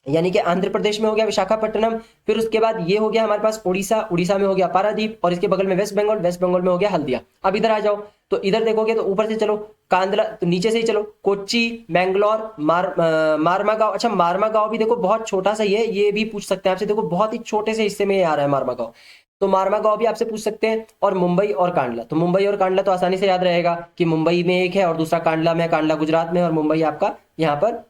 यानी कि आंध्र प्रदेश में हो गया विशाखापट्टनम। फिर उसके बाद ये हो गया हमारे पास उड़ीसा, उड़ीसा में हो गया पारादीप, और इसके बगल में वेस्ट बंगाल, वेस्ट बंगाल में हो गया हल्दिया। अब इधर आ जाओ, तो इधर देखोगे तो ऊपर से चलो कांदला, तो नीचे से ही चलो, कोच्चि, मैंगलोर, मारमागांव। अच्छा मारमागांव भी देखो बहुत छोटा सा ही है, ये भी पूछ सकते हैं आपसे, देखो बहुत ही छोटे से हिस्से में आ रहा है मारमागांव, तो मारमागांव भी आपसे पूछ सकते हैं। और मुंबई और कांडला, तो मुंबई और कांडला तो आसानी से याद रहेगा कि मुंबई में एक है और दूसरा कांडला में है, कांडला गुजरात में और मुंबई आपका यहाँ पर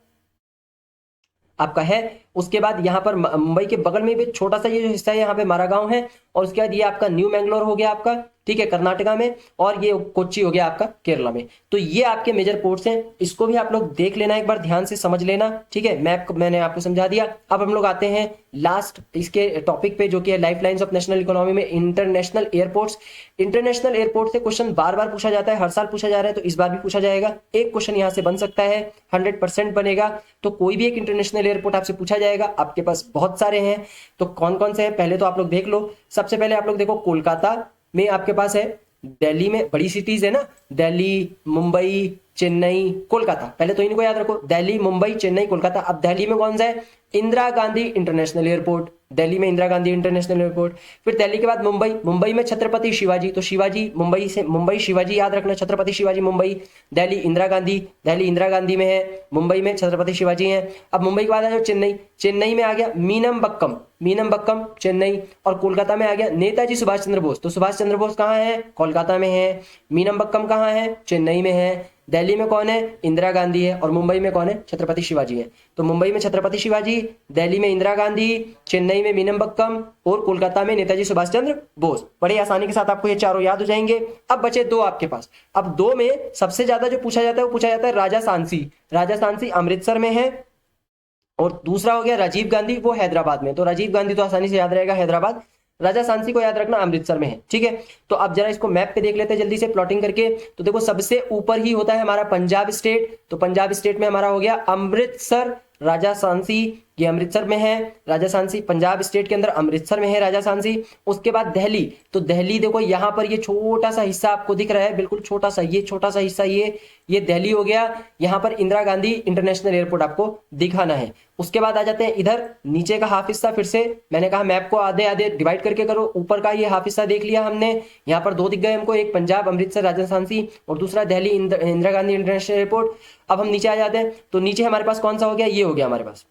आपका है। उसके बाद यहाँ पर मुंबई के बगल में भी छोटा सा ये जो हिस्सा है यहाँ पे मारागांव है, और उसके बाद ये आपका न्यू मैंगलोर हो गया आपका, ठीक है, कर्नाटका में, और ये कोच्चि हो गया आपका केरला में। तो ये आपके मेजर पोर्ट्स हैं, इसको भी आप लोग देख लेना, एक बार ध्यान से समझ लेना, ठीक है। मैप मैंने आपको समझा दिया। अब हम लोग आते हैं लास्ट इसके टॉपिक पे, जो कि है life lines of national economy में इंटरनेशनल एयरपोर्ट्स। इंटरनेशनल एयरपोर्ट से क्वेश्चन बार बार पूछा जाता है, हर साल पूछा जा रहा है, तो इस बार भी पूछा जाएगा। एक क्वेश्चन यहाँ से बन सकता है, 100% बनेगा। तो कोई भी एक इंटरनेशनल एयरपोर्ट आपसे पूछा जाएगा, आपके पास बहुत सारे हैं, तो कौन कौन से हैं पहले तो आप लोग देख लो। सबसे पहले आप लोग देखो कोलकाता में आपके पास है, दिल्ली में बड़ी सिटीज है ना, दिल्ली, मुंबई, चेन्नई, कोलकाता, पहले तो इनको याद रखो, दिल्ली, मुंबई, चेन्नई, कोलकाता। अब दिल्ली में कौन सा है, इंदिरा गांधी इंटरनेशनल एयरपोर्ट, दिल्ली में इंदिरा गांधी इंटरनेशनल एयरपोर्ट। फिर दिल्ली के बाद मुंबई, मुंबई में छत्रपति शिवाजी, तो शिवाजी मुंबई से, मुंबई शिवाजी याद रखना, छत्रपति शिवाजी मुंबई। दिल्ली इंदिरा गांधी, दिल्ली इंदिरा गांधी में है, मुंबई में छत्रपति शिवाजी हैं। अब मुंबई के बाद आ जाओ चेन्नई, चेन्नई में आ गया मीनमबक्कम, मीनमबक्कम चेन्नई। और कोलकाता में आ गया नेताजी सुभाष चंद्र बोस, तो सुभाष चंद्र बोस कहाँ है, कोलकाता में है। मीनमबक्कम कहाँ है, चेन्नई में है। दिल्ली में कौन है, इंदिरा गांधी है, और मुंबई में कौन है, छत्रपति शिवाजी है। तो मुंबई में छत्रपति शिवाजी, दिल्ली में इंदिरा गांधी, चेन्नई में मीनमबक्कम, और कोलकाता में नेताजी सुभाष चंद्र बोस। बड़े आसानी के साथ आपको ये चारों याद हो जाएंगे। अब बचे दो आपके पास। अब दो में सबसे ज्यादा जो पूछा जाता है वो पूछा जाता है राजा सांची, राजा सांची अमृतसर में है, और दूसरा हो गया राजीव गांधी, वो हैदराबाद में। तो राजीव गांधी तो आसानी से याद रहेगा, हैदराबाद। राजा सांची को याद रखना, अमृतसर में है, ठीक है। तो अब जरा इसको मैप पे देख लेते हैं जल्दी से प्लॉटिंग करके। तो देखो सबसे ऊपर ही होता है हमारा पंजाब स्टेट, तो पंजाब स्टेट में हमारा हो गया अमृतसर, राजा सांची ये अमृतसर में है, राजा सांची पंजाब स्टेट के अंदर अमृतसर में है राजा सांची। उसके बाद दिल्ली, तो दिल्ली देखो यहाँ पर ये छोटा सा हिस्सा आपको दिख रहा है, बिल्कुल छोटा सा, ये छोटा सा हिस्सा ये दिल्ली हो गया। यहाँ पर इंदिरा गांधी इंटरनेशनल एयरपोर्ट आपको दिखाना है। उसके बाद आ जाते हैं इधर नीचे का हाफ हिस्सा, फिर से मैंने कहा मैप को आधे आधे डिवाइड करके करो। ऊपर का ये हाफ हिस्सा देख लिया हमने, यहाँ पर दो दिख गए हमको, एक पंजाब अमृतसर राजा सांची और दूसरा दिल्ली इंदिरा गांधी इंटरनेशनल एयरपोर्ट। अब हम नीचे आ जाते हैं, तो नीचे हमारे पास कौन सा हो गया, ये हो गया हमारे पास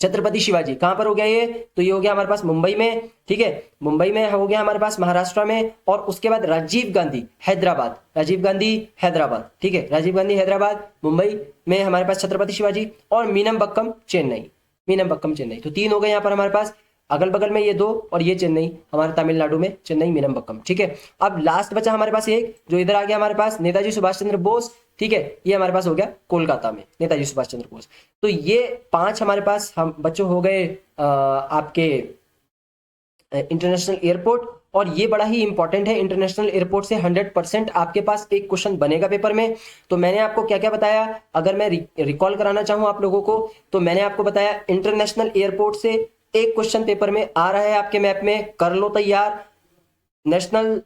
छत्रपति शिवाजी। कहां पर हो गया ये, तो ये हो गया हमारे पास मुंबई में, ठीक है, मुंबई में हो गया हमारे पास, महाराष्ट्र में। और उसके बाद राजीव गांधी हैदराबाद, राजीव गांधी हैदराबाद, ठीक है, राजीव गांधी हैदराबाद। मुंबई में हमारे पास छत्रपति शिवाजी, और मीनमबक्कम चेन्नई, मीनमबक्कम चेन्नई। तो तीन हो गए यहाँ पर हमारे पास, अगल बगल में ये दो, और ये चेन्नई हमारे तमिलनाडु में, चेन्नई मीनमबक्कम, ठीक है। अब लास्ट बचा हमारे पास एक, जो इधर आ गया हमारे पास नेताजी सुभाष चंद्र बोस, ठीक है, ये हमारे पास हो गया कोलकाता में नेताजी सुभाष चंद्र बोस। तो ये पांच हमारे पास हम बच्चों हो गए आपके इंटरनेशनल एयरपोर्ट। और ये बड़ा ही इंपॉर्टेंट है, इंटरनेशनल एयरपोर्ट से 100% आपके पास एक क्वेश्चन बनेगा पेपर में। तो मैंने आपको क्या क्या बताया, अगर मैं रिकॉल कराना चाहूं आप लोगों को, तो मैंने आपको बताया इंटरनेशनल एयरपोर्ट से एक क्वेश्चन पेपर में आ रहा है आपके मैप में, कर लो तैयार। नेशनल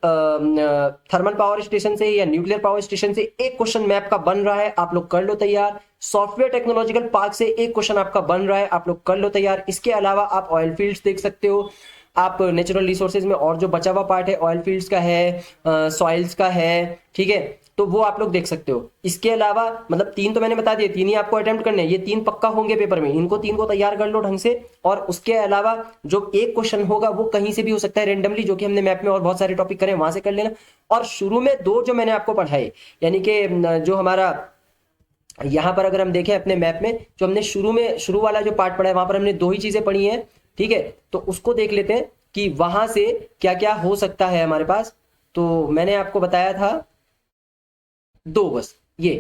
थर्मल पावर स्टेशन से या न्यूक्लियर पावर स्टेशन से एक क्वेश्चन मैप का बन रहा है, आप लोग कर लो तैयार। सॉफ्टवेयर टेक्नोलॉजिकल पार्क से एक क्वेश्चन आपका बन रहा है, आप लोग कर लो तैयार। इसके अलावा आप ऑयल फील्ड्स देख सकते हो, आप नेचुरल रिसोर्सेज में और जो बचा हुआ पार्ट है ऑयल फील्ड्स का है, सॉइल्स का है, ठीक है, तो वो आप लोग देख सकते हो। इसके अलावा मतलब तीन तो मैंने बता दिए, तीन ही आपको अटेम्प्ट करने हैं, ये तीन पक्का होंगे पेपर में, इनको तीन को तैयार कर लो ढंग से। और उसके अलावा जो एक क्वेश्चन होगा वो कहीं से भी हो सकता है रेंडमली, जो कि हमने मैप में और बहुत सारे टॉपिक करें वहां से कर लेना। और शुरू में दो जो मैंने आपको पढ़ाए, यानी कि जो हमारा यहाँ पर अगर हम देखें अपने मैप में, जो हमने शुरू वाला जो पार्ट पढ़ा है वहां पर हमने दो ही चीजें पढ़ी हैं, ठीक है। तो उसको देख लेते हैं कि वहां से क्या क्या हो सकता है हमारे पास। तो मैंने आपको बताया था दो, बस ये।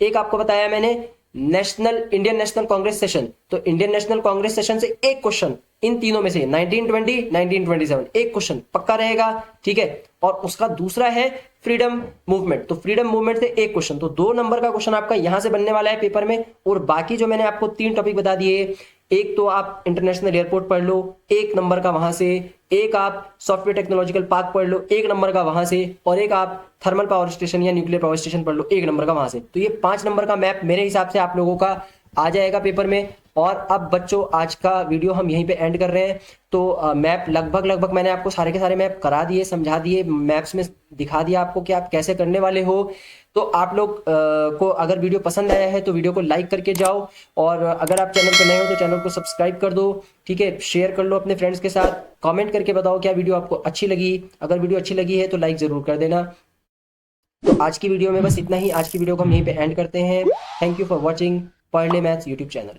एक आपको बताया मैंने इंडियन नेशनल कांग्रेस सेशन, तो इंडियन नेशनल कांग्रेस सेशन से एक क्वेश्चन इन तीनों में से 1920 1927 एक क्वेश्चन पक्का रहेगा, ठीक है। और उसका दूसरा है फ्रीडम मूवमेंट, तो फ्रीडम मूवमेंट से एक क्वेश्चन, तो 2 नंबर का क्वेश्चन आपका यहां से बनने वाला है पेपर में। और बाकी जो मैंने आपको 3 टॉपिक बता दिए, एक तो आप इंटरनेशनल एयरपोर्ट पढ़ लो 1 नंबर का वहां से, एक आप सॉफ्टवेयर टेक्नोलॉजिकल पार्क पढ़ लो 1 नंबर का वहां से, और एक आप थर्मल पावर स्टेशन या न्यूक्लियर पावर स्टेशन पढ़ लो 1 नंबर का वहां से। तो ये 5 नंबर का मैप मेरे हिसाब से आप लोगों का आ जाएगा पेपर में। और अब बच्चों आज का वीडियो हम यहीं पे एंड कर रहे हैं। तो मैप लगभग मैंने आपको सारे के सारे मैप करा दिए, समझा दिए, मैप्स में दिखा दिया आपको कि आप कैसे करने वाले हो। तो आप लोग को अगर वीडियो पसंद आया है तो वीडियो को लाइक करके जाओ, और अगर आप चैनल पर नए हो तो चैनल को सब्सक्राइब कर दो, ठीक है। शेयर कर लो अपने फ्रेंड्स के साथ, कमेंट करके बताओ क्या वीडियो आपको अच्छी लगी। अगर वीडियो अच्छी लगी है तो लाइक जरूर कर देना। तो आज की वीडियो में बस इतना ही, आज की वीडियो को हम यहीं पे एंड करते हैं। थैंक यू फॉर वॉचिंग पढ़ ले मैथ्स यूट्यूब चैनल।